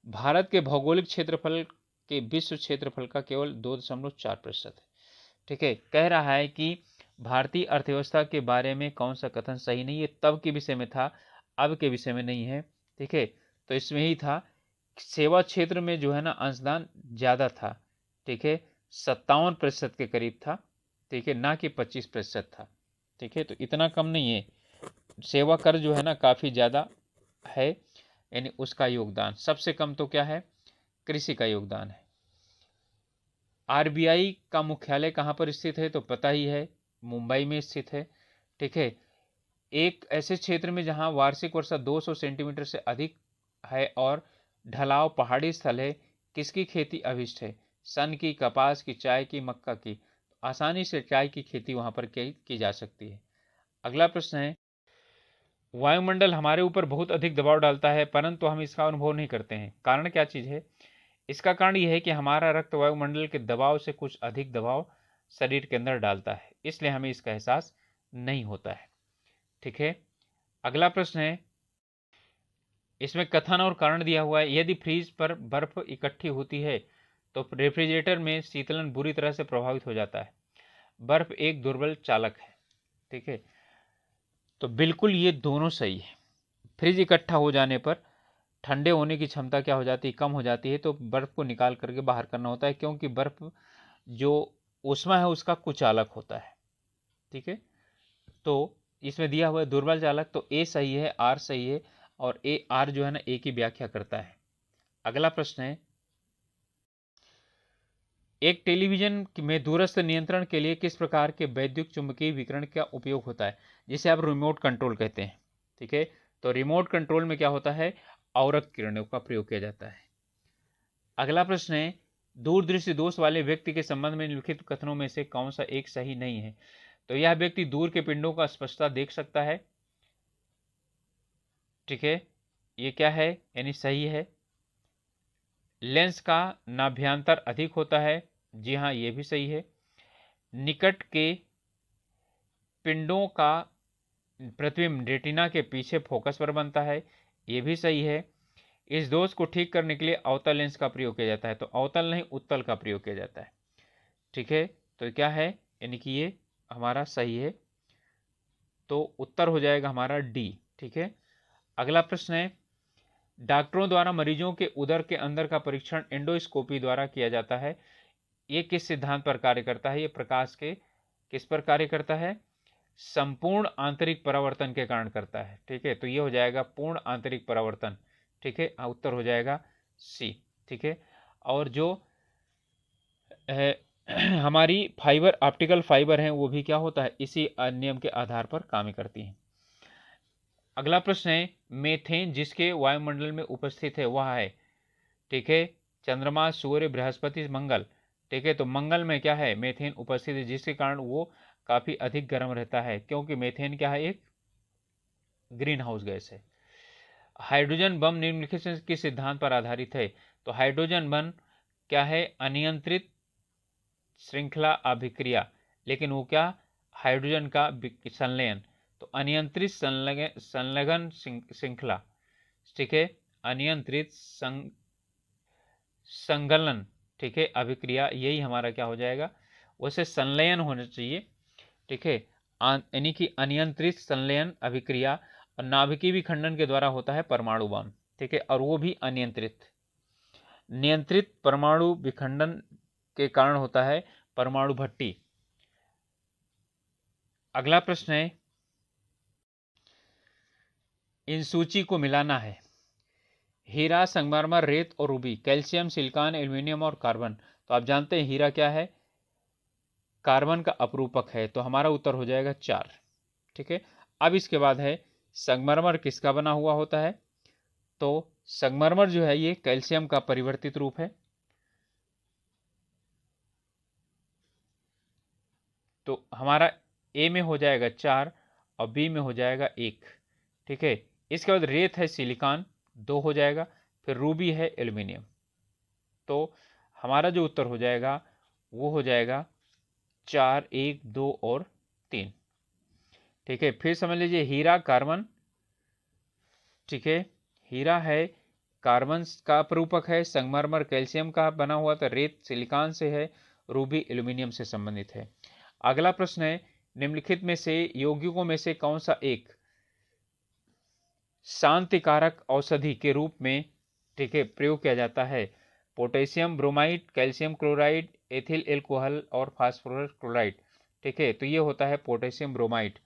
भारत के भौगोलिक क्षेत्रफल के विश्व क्षेत्रफल का केवल 2.4% है। ठीक है, कह रहा है कि भारतीय अर्थव्यवस्था के बारे में कौन सा कथन सही नहीं है? तब के विषय में था, अब के विषय में नहीं है। ठीक है, तो इसमें ही था, सेवा क्षेत्र में जो है ना अंशदान ज़्यादा था। ठीक है, 57% के करीब था। ठीक है, ना कि 25% था। ठीक है, तो इतना कम नहीं है। सेवा कर जो है ना काफ़ी ज़्यादा है, यानी उसका योगदान। सबसे कम तो क्या है? कृषि का योगदान है। आरबीआई का मुख्यालय कहाँ पर स्थित है? तो पता ही है, मुंबई में स्थित है। ठीक है, एक ऐसे क्षेत्र में जहाँ वार्षिक वर्षा 200 सेंटीमीटर से अधिक है और ढलाव पहाड़ी स्थल है, किसकी खेती अभिष्ट है? सन की, कपास की, चाय की, मक्का की। आसानी से चाय की खेती वहाँ पर की जा सकती है। अगला प्रश्न है, वायुमंडल हमारे ऊपर बहुत अधिक दबाव डालता है परंतु हम इसका अनुभव नहीं करते हैं। कारण क्या चीज़ है? इसका कारण यह है कि हमारा रक्त वायुमंडल के दबाव से कुछ अधिक दबाव शरीर के अंदर डालता है, इसलिए हमें इसका एहसास नहीं होता है। ठीक है, अगला प्रश्न है, इसमें कथन और कारण दिया हुआ है। यदि फ्रीज पर बर्फ इकट्ठी होती है तो रेफ्रिजरेटर में शीतलन बुरी तरह से प्रभावित हो जाता है। बर्फ एक दुर्बल चालक है। ठीक है, तो बिल्कुल ये दोनों सही है। फ्रिज इकट्ठा हो जाने पर ठंडे होने की क्षमता क्या हो जाती है? कम हो जाती है, तो बर्फ को निकाल करके बाहर करना होता है, क्योंकि बर्फ जो ऊष्मा है उसका कुचालक होता है। ठीक है, तो इसमें दिया हुआ है दुर्बल चालक, तो ए सही है, आर सही है, और ए आर जो है ना ए की व्याख्या करता है। अगला प्रश्न है, एक टेलीविजन में दूरस्थ नियंत्रण के लिए किस प्रकार के वैद्युत चुंबकीय विकिरण का उपयोग होता है? जिसे आप रिमोट कंट्रोल कहते हैं। ठीक है, तो रिमोट कंट्रोल में क्या होता है? आवरक किरणों का प्रयोग किया जाता है। अगला प्रश्न है, दूरदृष्टि दोष वाले व्यक्ति के संबंध में निम्नलिखित कथनों में से कौन सा एक सही नहीं है? तो यह व्यक्ति दूर के पिंडों का स्पष्टता देख सकता है। ठीक है, ये क्या है? यानी सही है। लेंस का नाभ्यंतर अधिक होता है। जी हाँ, ये भी सही है। निकट के पिंडों का प्रतिबिंब रेटिना के पीछे फोकस पर बनता है। ये भी सही है। इस दोष को ठीक करने के लिए अवतल लेंस का प्रयोग किया जाता है। तो अवतल नहीं, उत्तल का प्रयोग किया जाता है। ठीक है, तो क्या है? यानी कि ये हमारा सही है, तो उत्तर हो जाएगा हमारा डी। ठीक है, अगला प्रश्न है, डॉक्टरों द्वारा मरीजों के उदर के अंदर का परीक्षण एंडोस्कोपी द्वारा किया जाता है। ये किस सिद्धांत पर कार्य करता है? ये प्रकाश के किस पर कार्य करता है? संपूर्ण आंतरिक परावर्तन के कारण करता है। ठीक है, तो ये हो जाएगा पूर्ण आंतरिक परावर्तन। ठीक है, उत्तर हो जाएगा सी। ठीक है, और जो हमारी फाइबर, ऑप्टिकल फाइबर हैं, वो भी क्या होता है? इसी नियम के आधार पर काम करती हैं। अगला प्रश्न है, मेथेन जिसके वायुमंडल में उपस्थित है वह है, ठीक है, चंद्रमा, सूर्य, बृहस्पति, मंगल। ठीक है, तो मंगल में क्या है? मेथेन उपस्थित है, जिसके कारण वो काफी अधिक गर्म रहता है, क्योंकि मेथेन क्या है? एक ग्रीन हाउस गैस है। हाइड्रोजन बम निम्नलिखित से किस सिद्धांत पर आधारित है? तो हाइड्रोजन बम क्या है? अनियंत्रित श्रृंखला अभिक्रिया, लेकिन वो क्या? हाइड्रोजन का संलयन। तो अनियंत्रित संलग्न श्रृंखला, ठीक है, अनियंत्रित संगलन, ठीक है, अभिक्रिया, यही हमारा क्या हो जाएगा, वैसे संलयन होना चाहिए, ठीक है, यानी कि अनियंत्रित संलयन अभिक्रिया, और नाभिकीय विखंडन के द्वारा होता है परमाणु बम, ठीक है, और वो भी अनियंत्रित। नियंत्रित परमाणु विखंडन के कारण होता है परमाणु भट्टी। अगला प्रश्न है, इन सूची को मिलाना है, हीरा, संगमरमर, रेत और रूबी, कैल्शियम, सिलिकॉन, एल्यूमिनियम और कार्बन। तो आप जानते हैं हीरा क्या है, कार्बन का अपरूपक है, तो हमारा उत्तर हो जाएगा 4, ठीक है। अब इसके बाद है संगमरमर किसका बना हुआ होता है, तो संगमरमर जो है ये कैल्शियम का परिवर्तित रूप है, तो हमारा ए में हो जाएगा 4 और बी में हो जाएगा 1, ठीक है। इसके बाद रेत है सिलिकॉन, 2 हो जाएगा, फिर रूबी है एल्यूमिनियम, तो हमारा जो उत्तर हो जाएगा वो हो जाएगा 4, 1, 2 और 3, ठीक है। फिर समझ लीजिए हीरा कार्बन, ठीक है, हीरा है कार्बन का अपरूपक है, संगमरमर कैल्शियम का बना हुआ था, रेत सिलिकॉन से है, रूबी एल्यूमिनियम से संबंधित है। अगला प्रश्न है, निम्नलिखित में से यौगिकों में से कौन सा एक शांतिकारक औषधि के रूप में, ठीक है, प्रयोग किया जाता है, potassium bromide, calcium chloride, ethyl alcohol और फास्फोरस क्लोराइड, ठीक है, तो ये होता है पोटेशियम ब्रोमाइड।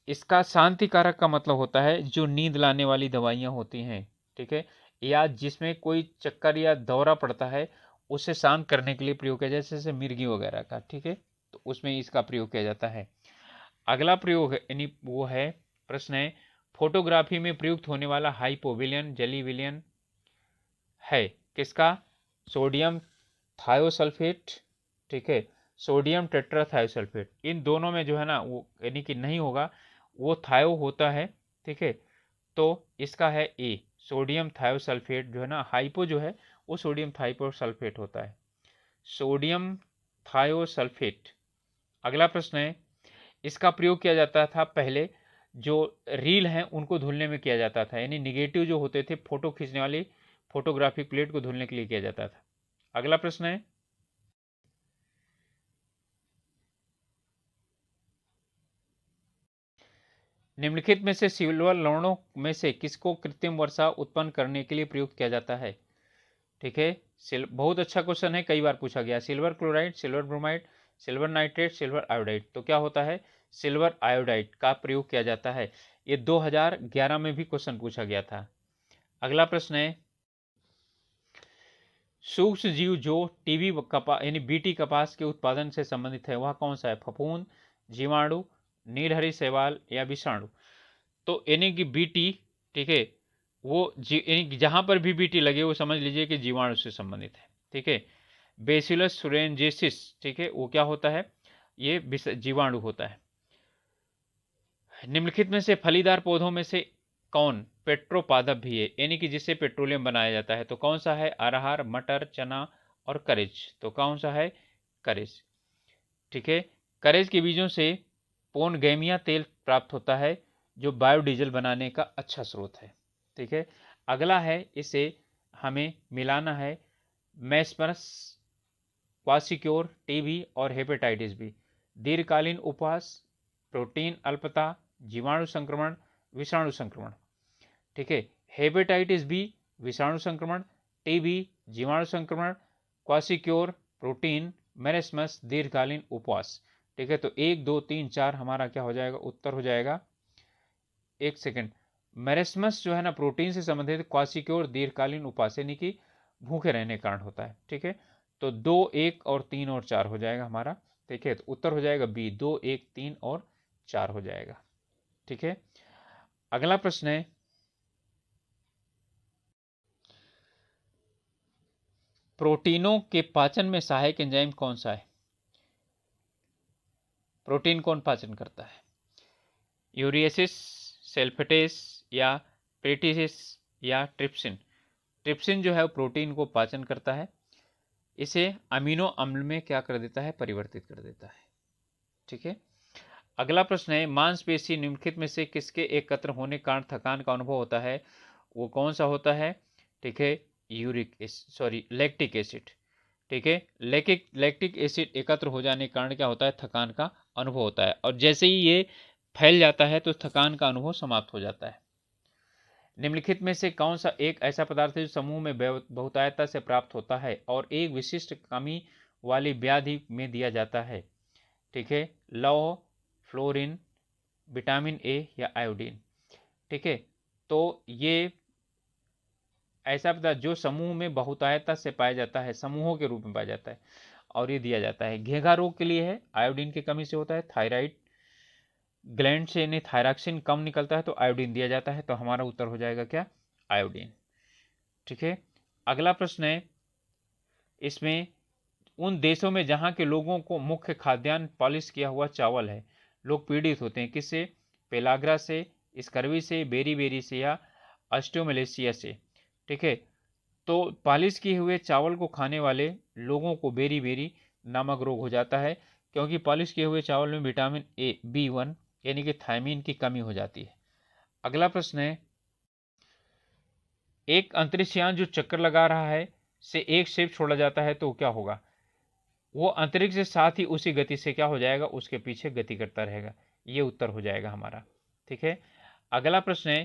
इसका शांतिकारक का मतलब होता है जो नींद लाने वाली दवाइयां होती हैं, ठीक है, या जिसमें कोई चक्कर या दौरा पड़ता है उसे शांत करने के लिए प्रयोग किया जाता है, जैसे मिर्गी वगैरह का, ठीक है, तो उसमें इसका प्रयोग किया जाता है। अगला प्रयोग यानी वो है, प्रश्न है, फोटोग्राफी में प्रयुक्त होने वाला हाइपोविलियन जेली विलियन है किसका, सोडियम थायोसल्फेट, ठीक है, सोडियम टेट्राथायोसल्फेट, इन दोनों में जो है ना वो यानी कि नहीं होगा, वो थायो होता है, ठीक है, तो इसका है ए, सोडियम थायोसल्फेट जो है ना, हाइपो जो है वो सोडियम थाइपोसल्फेट होता है, सोडियम थायोसल्फेट। अगला प्रश्न है, इसका प्रयोग किया जाता था पहले, जो रील हैं उनको धुलने में किया जाता था, यानी निगेटिव जो होते थे फोटो खींचने वाली फोटोग्राफिक प्लेट को धुलने के लिए किया जाता था। अगला प्रश्न है, निम्नलिखित में से सिल्वर लवणों में से किसको कृत्रिम वर्षा उत्पन्न करने के लिए प्रयुक्त किया जाता है, ठीक है, बहुत अच्छा क्वेश्चन है, कई बार पूछा गया, silver chloride, silver bromide, silver nitrate, silver iodide, तो क्या होता है, सिल्वर आयोडाइड का प्रयोग किया जाता है, ये 2011 में भी क्वेश्चन पूछा गया था। अगला प्रश्न है, सूक्ष्म जीव जो टीबी कपास यानी बीटी कपास के उत्पादन से संबंधित है वह कौन सा है, फफूंद, जीवाणु, नीलहरी शैवाल या विषाणु। तो यानी कि बीटी, ठीक है, वो जहां पर भी बीटी लगे वो समझ लीजिए कि जीवाणु से संबंधित है, ठीक है। बेसिलस सुरेंजेसिस, ठीक है, वो क्या होता है, ये जीवाणु होता है। निम्नलिखित में से फलीदार पौधों में से कौन पेट्रोपादप भी है, यानी कि जिससे पेट्रोलियम बनाया जाता है, तो कौन सा है, अरहर, मटर, चना और करेज, तो कौन सा है, करेज, ठीक है। करेज के बीजों से पोनगैमिया तेल प्राप्त होता है जो बायोडीजल बनाने का अच्छा स्रोत है, ठीक है। अगला है, इसे हमें मिलाना है, मैस्मरस, क्वासिक्योर, टीबी और हेपेटाइटिस बी, दीर्घकालीन उपवास, प्रोटीन अल्पता, जीवाणु संक्रमण, विषाणु संक्रमण, ठीक है, हेपेटाइटिस बी विषाणु संक्रमण, टीबी जीवाणु संक्रमण, क्वासिक्योर प्रोटीन, मेरेस्मस दीर्घकालीन उपवास, ठीक है। तो 1, 2, 3, 4 हमारा क्या हो जाएगा, उत्तर हो जाएगा, एक सेकेंड, मेरेस्मस जो है ना प्रोटीन से संबंधित, क्वासिक्योर दीर्घकालीन उपवास यानी कि भूखे रहने के कारण होता है, ठीक है। तो 2, 1 और 3 और 4 हो जाएगा हमारा, ठीक है, तो उत्तर हो जाएगा बी, 2, 1, 3 और 4 हो जाएगा, ठीक है। अगला प्रश्न है, प्रोटीनों के पाचन में सहायक एंजाइम कौन सा है, प्रोटीन कौन पाचन करता है, यूरियसिस, सेल्फेटेस या पेटिसिस या ट्रिप्सिन। ट्रिप्सिन जो है वो प्रोटीन को पाचन करता है, इसे अमीनो अम्ल में क्या कर देता है, परिवर्तित कर देता है, ठीक है। अगला प्रश्न है, मांसपेशी निम्नलिखित में से किसके एकत्र होने के कारण थकान का अनुभव होता है? वो कौन सा होता है? ठीक है, लैक्टिक एसिड। ठीक है, लैक्टिक एसिड एकत्र हो जाने के कारण क्या होता है? थकान का अनुभव होता है, और जैसे ही ये फैल जाता है तो थकान का अनुभव समाप्त हो जाता है। निम्नलिखित में से कौन सा एक ऐसा पदार्थ है जो समूह में बहुतायता से प्राप्त होता है और एक विशिष्ट कमी वाली व्याधि में दिया जाता है? ठीक है, लौह, फ्लोरीन, विटामिन ए या आयोडीन। ठीक है, तो ये ऐसा पदार्थ जो समूह में बहुतायता से पाया जाता है, समूहों के रूप में पाया जाता है, और ये दिया जाता है। घेघा रोग के लिए है, आयोडीन की कमी से होता है। थायराइड ग्लैंड से यानी थायरॉक्सिन कम निकलता है तो आयोडीन दिया जाता है, तो हमारा उत्तर हो जाएगा क्या? आयोडीन। ठीक है, अगला प्रश्न है, इसमें उन देशों में जहां के लोगों को मुख्य खाद्यान्न पॉलिश किया हुआ चावल है, लोग पीड़ित होते हैं किससे? पेलाग्रा से, स्कर्वी से, बेरी से या ऑस्टियोमलेशिया से। ठीक है, तो पॉलिश किए हुए चावल को खाने वाले लोगों को बेरी नामक रोग हो जाता है, क्योंकि पॉलिश किए हुए चावल में विटामिन ए B1 यानी कि थायमीन की कमी हो जाती है। अगला प्रश्न है, एक अंतरिक्ष यान जो चक्कर लगा रहा है से एक शेप छोड़ा जाता है तो क्या होगा? वो अंतरिक्ष के साथ ही उसी गति से क्या हो जाएगा? उसके पीछे गति करता रहेगा। ये उत्तर हो जाएगा हमारा। ठीक है, अगला प्रश्न है,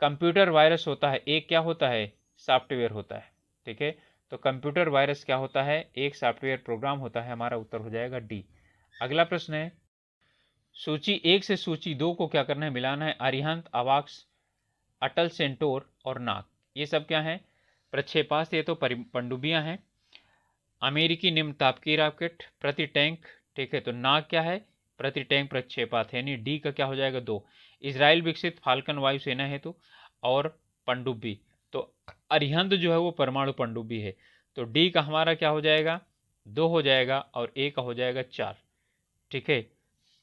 कंप्यूटर वायरस होता है, एक क्या होता है? सॉफ्टवेयर होता है। ठीक है, तो कंप्यूटर वायरस क्या होता है? एक सॉफ्टवेयर प्रोग्राम होता है। हमारा उत्तर हो जाएगा डी। अगला प्रश्न है, सूची 1 से सूची 2 को क्या करना है? मिलाना है। अरिहंत, अवाक्स, अटल सेंटोर और नाग, ये सब क्या है? प्रक्षेपास्त्र, ये तो पनडुब्बियां हैं। अमेरिकी निम्न तापकीय रॉकेट, प्रति टैंक। ठीक है, तो नाग क्या है? प्रति टैंक प्रक्षेपास्त्र, यानी डी का क्या हो जाएगा? 2। इसराइल विकसित फाल्कन वायुसेना हेतु, और पनडुब्बी, तो अरिहंत जो है वो परमाणु पनडुब्बी है, तो डी का हमारा क्या हो जाएगा? 2 हो जाएगा, और ए का हो जाएगा 4। ठीक है,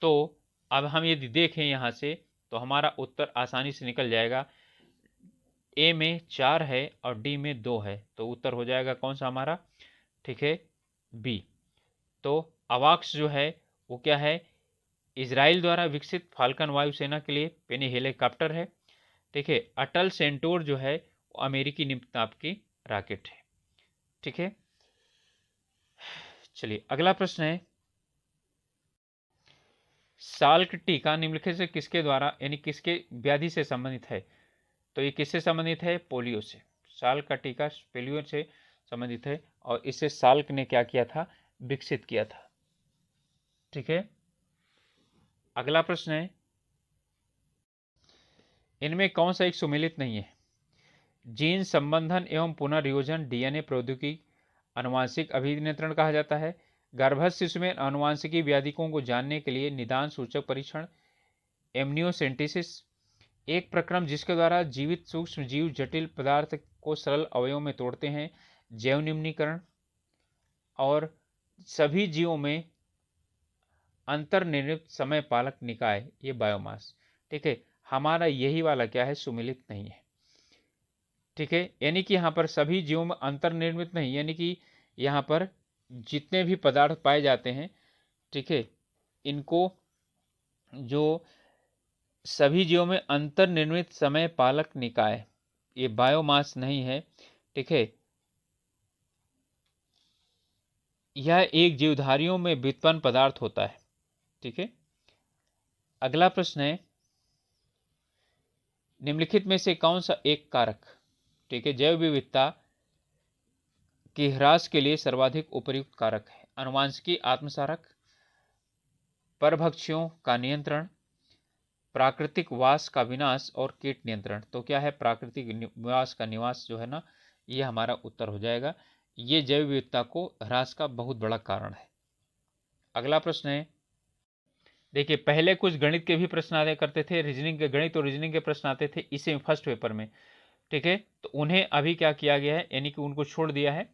तो अब हम यदि देखें यहाँ से तो हमारा उत्तर आसानी से निकल जाएगा। ए में 4 है और डी में 2 है, तो उत्तर हो जाएगा कौन सा हमारा? ठीक है, बी। तो अवाक्स जो है वो क्या है? इजराइल द्वारा विकसित फाल्कन वायुसेना के लिए पेनी हेलीकॉप्टर है। ठीक है, अटल सेंटोर जो है वो अमेरिकी निम्नताप की रॉकेट है। ठीक है, चलिए अगला प्रश्न है, साल्क टीका निम्नलिखित से किसके द्वारा यानी किसके व्याधि से संबंधित है? तो ये किससे संबंधित है? पोलियो से। साल्क का टीका पोलियो से संबंधित है, और इसे साल्क ने क्या किया था? विकसित किया था। ठीक है, अगला प्रश्न है, इनमें कौन सा एक सुमेलित नहीं है? जीन संबंधन एवं पुनर्योजन डीएनए प्रौद्योगिकी आनुवांशिक अभिनियंत्रण कहा जाता है। गर्भस्थ शिशु में आनुवांशिकी व्याधिकों को जानने के लिए निदान सूचक परीक्षण एमनियोसेंटेसिस, एक प्रक्रम जिसके द्वारा जीवित सूक्ष्म जीव जटिल पदार्थ को सरल अवयवों में तोड़ते हैं, जैव निम्नीकरण, और सभी जीवों में अंतर्निर्मित समय पालक निकाय, ये बायोमास। ठीक है, हमारा यही वाला क्या है? सुमेलित नहीं है। ठीक है, यानी कि यहाँ पर सभी जीवों में अंतर्निर्मित नहीं, यानी कि यहाँ पर जितने भी पदार्थ पाए जाते हैं, ठीक है, इनको जो सभी जीवों में अंतर्निर्मित समय पालक निकाय, ये बायोमास नहीं है। ठीक है, यह एक जीवधारियों में व्युत्पन्न पदार्थ होता है। ठीक है, अगला प्रश्न है, निम्नलिखित में से कौन सा एक कारक, ठीक है, जैव विविधता के ह्रास के लिए सर्वाधिक उपयुक्त कारक है? आनुवांशिकी आत्मसारक, परभक्षियों का नियंत्रण, प्राकृतिक वास का विनाश, और कीट नियंत्रण। तो क्या है? प्राकृतिक निवास का निवास जो है ना, ये हमारा उत्तर हो जाएगा। ये जैव विविधता को ह्रास का बहुत बड़ा कारण है। अगला प्रश्न है, देखिए पहले कुछ गणित के भी प्रश्न आया करते थे, रीजनिंग के, गणित और रीजनिंग के प्रश्न आते थे इसे फर्स्ट पेपर में। ठीक है, तो उन्हें अभी क्या किया गया है, यानी कि उनको छोड़ दिया है,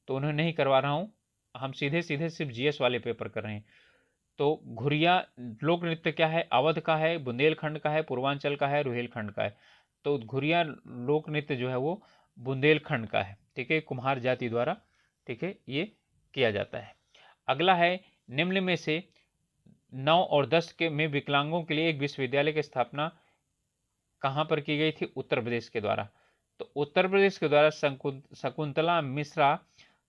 तो उन्हें नहीं करवा रहा हूं, हम सीधे सीधे सिर्फ जीएस वाले पेपर कर रहे हैं। तो घुरिया लोक नृत्य क्या है? अवध का है, बुंदेलखंड का है, पूर्वांचल का है, रुहेलखंड का है। तो घुरिया लोक नृत्य जो है वो बुंदेलखंड का है। ठीक है, कुम्हार जाति द्वारा, ठीक है, ये किया जाता है। अगला है, निम्न में से 9 और 10 के में विकलांगों के लिए एक विश्वविद्यालय की स्थापना कहाँ पर की गई थी? उत्तर प्रदेश के द्वारा। तो उत्तर प्रदेश के द्वारा शकुंतला मिश्रा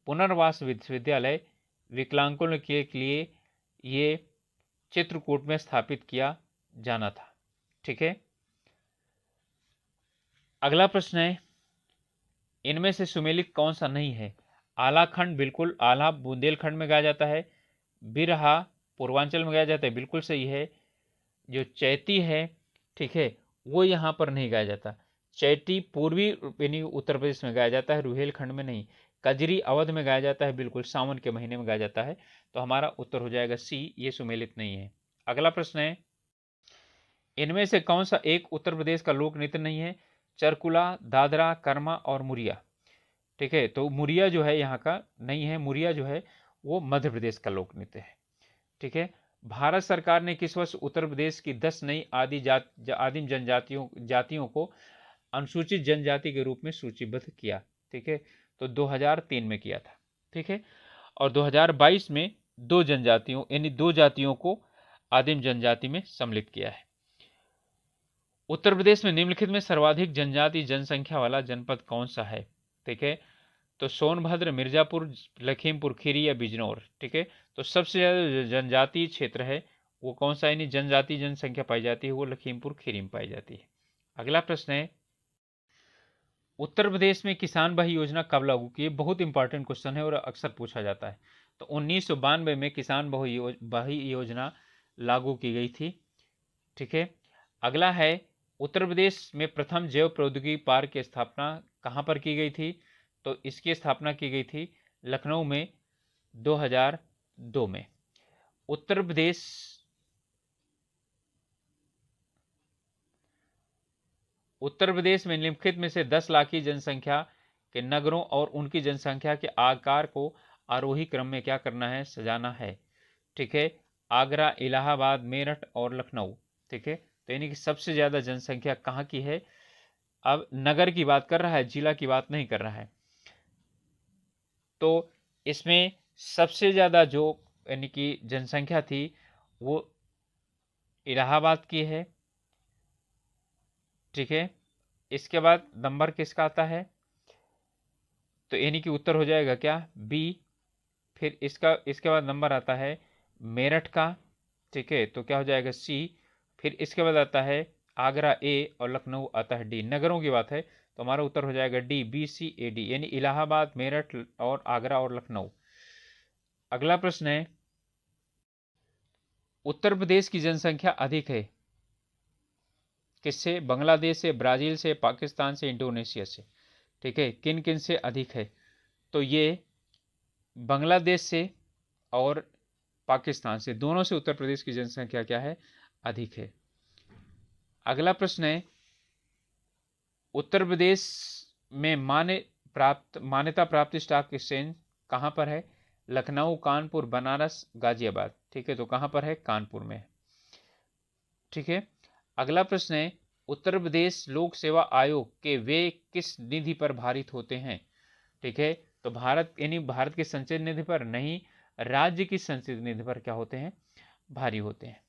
पुनर्वास विश्वविद्यालय विकलांगों के लिए ये चित्रकूट में स्थापित किया जाना था। ठीक है, अगला प्रश्न है, इनमें से सुमेलित कौन सा नहीं है? आला खंड, बिल्कुल, आला बुंदेलखंड में गाया जाता है। बिरहा पूर्वांचल में गाया जाता है, बिल्कुल सही है। जो चैती है, ठीक है, वो यहाँ पर नहीं गाया जाता। चैती पूर्वी यानी उत्तर प्रदेश में गाया जाता है, रुहेलखंड में नहीं। कजरी अवध में गाया जाता है, बिल्कुल, सावन के महीने में गाया जाता है। तो हमारा उत्तर हो जाएगा सी, ये सुमेलित नहीं है। अगला प्रश्न है, इनमें से कौन सा एक उत्तर प्रदेश का लोक नृत्य नहीं है? चरकुला, दादरा, कर्मा और मुरिया। ठीक है, तो मुरिया जो है यहाँ का नहीं है, मुरिया जो है वो मध्य प्रदेश का लोक नृत्य है। ठीक है, भारत सरकार ने किस वर्ष उत्तर प्रदेश की 10 नई आदिम जातियों को अनुसूचित जनजाति के रूप में सूचीबद्ध किया? ठीक है, तो 2003 में किया था। ठीक है, और 2022 में दो जनजातियों यानी दो जातियों को आदिम जनजाति में सम्मिलित किया है। उत्तर प्रदेश में निम्नलिखित में सर्वाधिक जनजाति जनसंख्या वाला जनपद कौन सा है? ठीक है, तो सोनभद्र, मिर्जापुर, लखीमपुर खीरी या बिजनौर। ठीक है, तो सबसे ज्यादा जनजातीय क्षेत्र है वो कौन सा, यानी जनजातीय जनसंख्या पाई जाती है वो लखीमपुर खीरी में पाई जाती है। अगला प्रश्न है, उत्तर प्रदेश में किसान भाई योजना कब लागू की? बहुत इंपॉर्टेंट क्वेश्चन है और अक्सर पूछा जाता है। तो 1992 में किसान भाई योजना लागू की गई थी। ठीक है, अगला है, उत्तर प्रदेश में प्रथम जैव प्रौद्योगिकी पार्क की स्थापना कहां पर की गई थी? तो इसकी स्थापना की गई थी लखनऊ में 2002 में। उत्तर प्रदेश में निम्नलिखित में से 10 लाख की जनसंख्या के नगरों और उनकी जनसंख्या के आकार को आरोही क्रम में क्या करना है? सजाना है। ठीक है, आगरा, इलाहाबाद, मेरठ और लखनऊ। ठीक है, तो यानी कि सबसे ज्यादा जनसंख्या कहाँ की है? अब नगर की बात कर रहा है, जिला की बात नहीं कर रहा है। तो इसमें सबसे ज्यादा जो यानी कि जनसंख्या थी वो इलाहाबाद की है। ठीक है, इसके बाद नंबर किसका आता है? तो यानी कि उत्तर हो जाएगा क्या? बी। फिर इसके बाद नंबर आता है मेरठ का। ठीक है, तो क्या हो जाएगा? सी। फिर इसके बाद आता है आगरा ए और लखनऊ आता है डी। नगरों की बात है तो हमारा उत्तर हो जाएगा D, B C A D, यानी इलाहाबाद, मेरठ और आगरा और लखनऊ। अगला प्रश्न है, उत्तर प्रदेश की जनसंख्या अधिक है किससे? बांग्लादेश से, ब्राजील से, पाकिस्तान से, इंडोनेशिया से। ठीक है, किन किन से अधिक है? तो ये बांग्लादेश से और पाकिस्तान से, दोनों से उत्तर प्रदेश की जनसंख्या क्या है? अधिक है। अगला प्रश्न है, उत्तर प्रदेश में मान्यता प्राप्त स्टॉक एक्सचेंज कहां पर है? लखनऊ, कानपुर, बनारस, गाजियाबाद। ठीक है, तो कहां पर है? कानपुर में। ठीक है, अगला प्रश्न है, उत्तर प्रदेश लोक सेवा आयोग के वे किस निधि पर भारित होते हैं? ठीक है, तो भारत यानी भारत की संचित निधि पर नहीं, राज्य की संचित निधि पर क्या होते हैं? भारी होते हैं।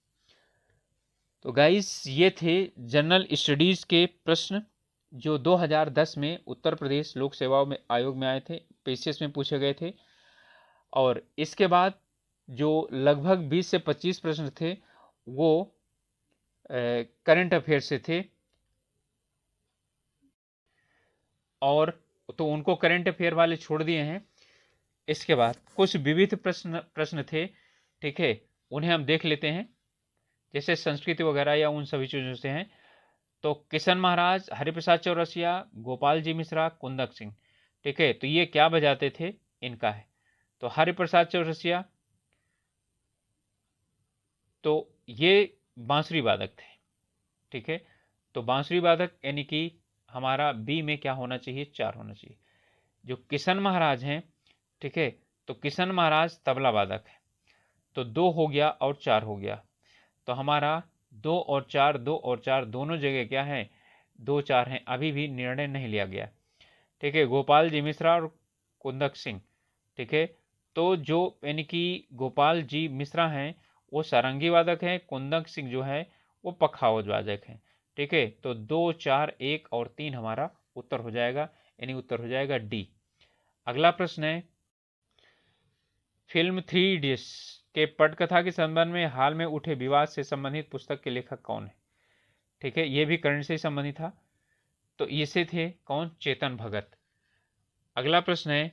तो गाइस ये थे जनरल स्टडीज के प्रश्न जो 2010 में उत्तर प्रदेश लोक सेवा में आयोग में आए थे, पीसीएस में पूछे गए थे। और इसके बाद जो लगभग 20 से 25 प्रश्न थे वो करंट अफेयर से थे, और तो उनको करंट अफेयर वाले छोड़ दिए हैं। इसके बाद कुछ विविध प्रश्न थे। ठीक है, उन्हें हम देख लेते हैं, जैसे संस्कृति वगैरह या उन सभी चीजों से हैं। तो किशन महाराज, हरिप्रसाद चौरसिया, गोपाल जी मिश्रा, कुंदक सिंह। ठीक है, तो ये क्या बजाते थे? इनका है। तो हरिप्रसाद चौरसिया तो ये बांसुरी वादक थे। ठीक है, तो बांसुरी वादक यानी कि हमारा बी में क्या होना चाहिए? 4 होना चाहिए। जो किशन महाराज हैं, ठीक है, तो किशन महाराज तबला वादक है, तो 2 हो गया और 4 हो गया। तो हमारा 2 और 4, 2 और 4 दोनों जगह क्या है? 2 4 हैं, अभी भी निर्णय नहीं लिया गया। ठीक है, गोपाल जी मिश्रा और कुंदक सिंह। ठीक है, तो जो यानी कि गोपाल जी मिश्रा हैं वो सारंगी वादक हैं, कुंदन सिंह जो है वो पखावज वादक हैं। ठीक है, तो 2, 4, 1 और 3 हमारा उत्तर हो जाएगा, यानी उत्तर हो जाएगा डी। अगला प्रश्न है, फिल्म 3 इडियट्स के पटकथा के संबंध में हाल में उठे विवाद से संबंधित पुस्तक के लेखक कौन है? ठीक है, ये भी करंट से संबंधित था, तो इसे थे कौन? चेतन भगत। अगला प्रश्न है,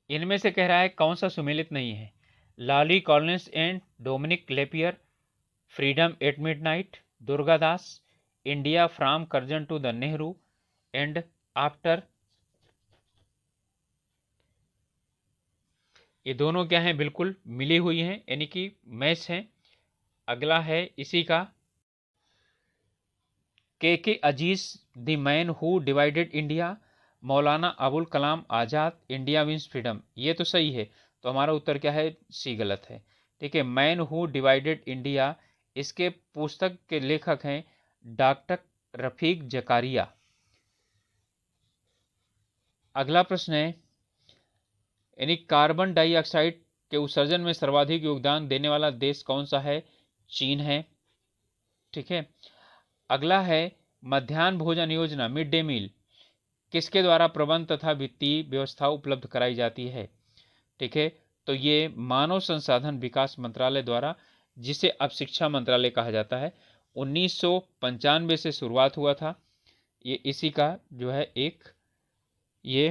इनमें से कह रहा है कौन सा सुमेलित नहीं है? Larry Collins and Dominique Lapierre, freedom at midnight, Durgadas, India from Curzon to the Nehru and after. ये दोनों क्या हैं? बिल्कुल मिली हुई हैं, यानी कि मैच हैं। अगला है इसी का, K Aziz, the man who divided India, Maulana Abul Kalam Azad, India wins freedom. ये तो सही है, तो हमारा उत्तर क्या है? सी गलत है। ठीक है, मैन हु डिवाइडेड इंडिया, इसके पुस्तक के लेखक हैं डॉक्टर रफीक जकारिया। अगला प्रश्न है, यानी कार्बन डाइऑक्साइड के उत्सर्जन में सर्वाधिक योगदान देने वाला देश कौन सा है? चीन है। ठीक है, अगला है, मध्याह्न भोजन योजना मिड डे मील किसके द्वारा प्रबंध तथा वित्तीय व्यवस्था उपलब्ध कराई जाती है? ठीक है, तो ये मानव संसाधन विकास मंत्रालय द्वारा, जिसे अब शिक्षा मंत्रालय कहा जाता है, 1995 से शुरुआत हुआ था। ये इसी का जो है एक ये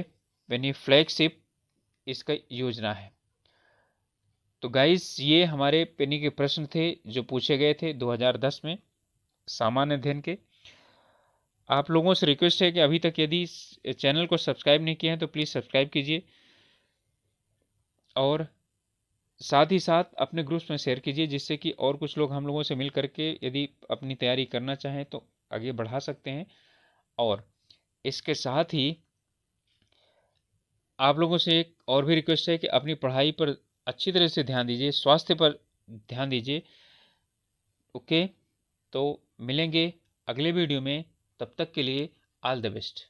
यानी फ्लैगशिप इसका योजना है। तो गाइस, ये हमारे पेनी के प्रश्न थे जो पूछे गए थे 2010 में सामान्य अध्ययन के। आप लोगों से रिक्वेस्ट है कि अभी तक यदि इस चैनल को सब्सक्राइब नहीं किए हैं तो प्लीज़ सब्सक्राइब कीजिए, और साथ ही साथ अपने ग्रुप्स में शेयर कीजिए, जिससे कि और कुछ लोग हम लोगों से मिल करके यदि अपनी तैयारी करना चाहें तो आगे बढ़ा सकते हैं। और इसके साथ ही आप लोगों से एक और भी रिक्वेस्ट है कि अपनी पढ़ाई पर अच्छी तरह से ध्यान दीजिए, स्वास्थ्य पर ध्यान दीजिए। ओके, तो मिलेंगे अगले वीडियो में, तब तक के लिए ऑल द बेस्ट।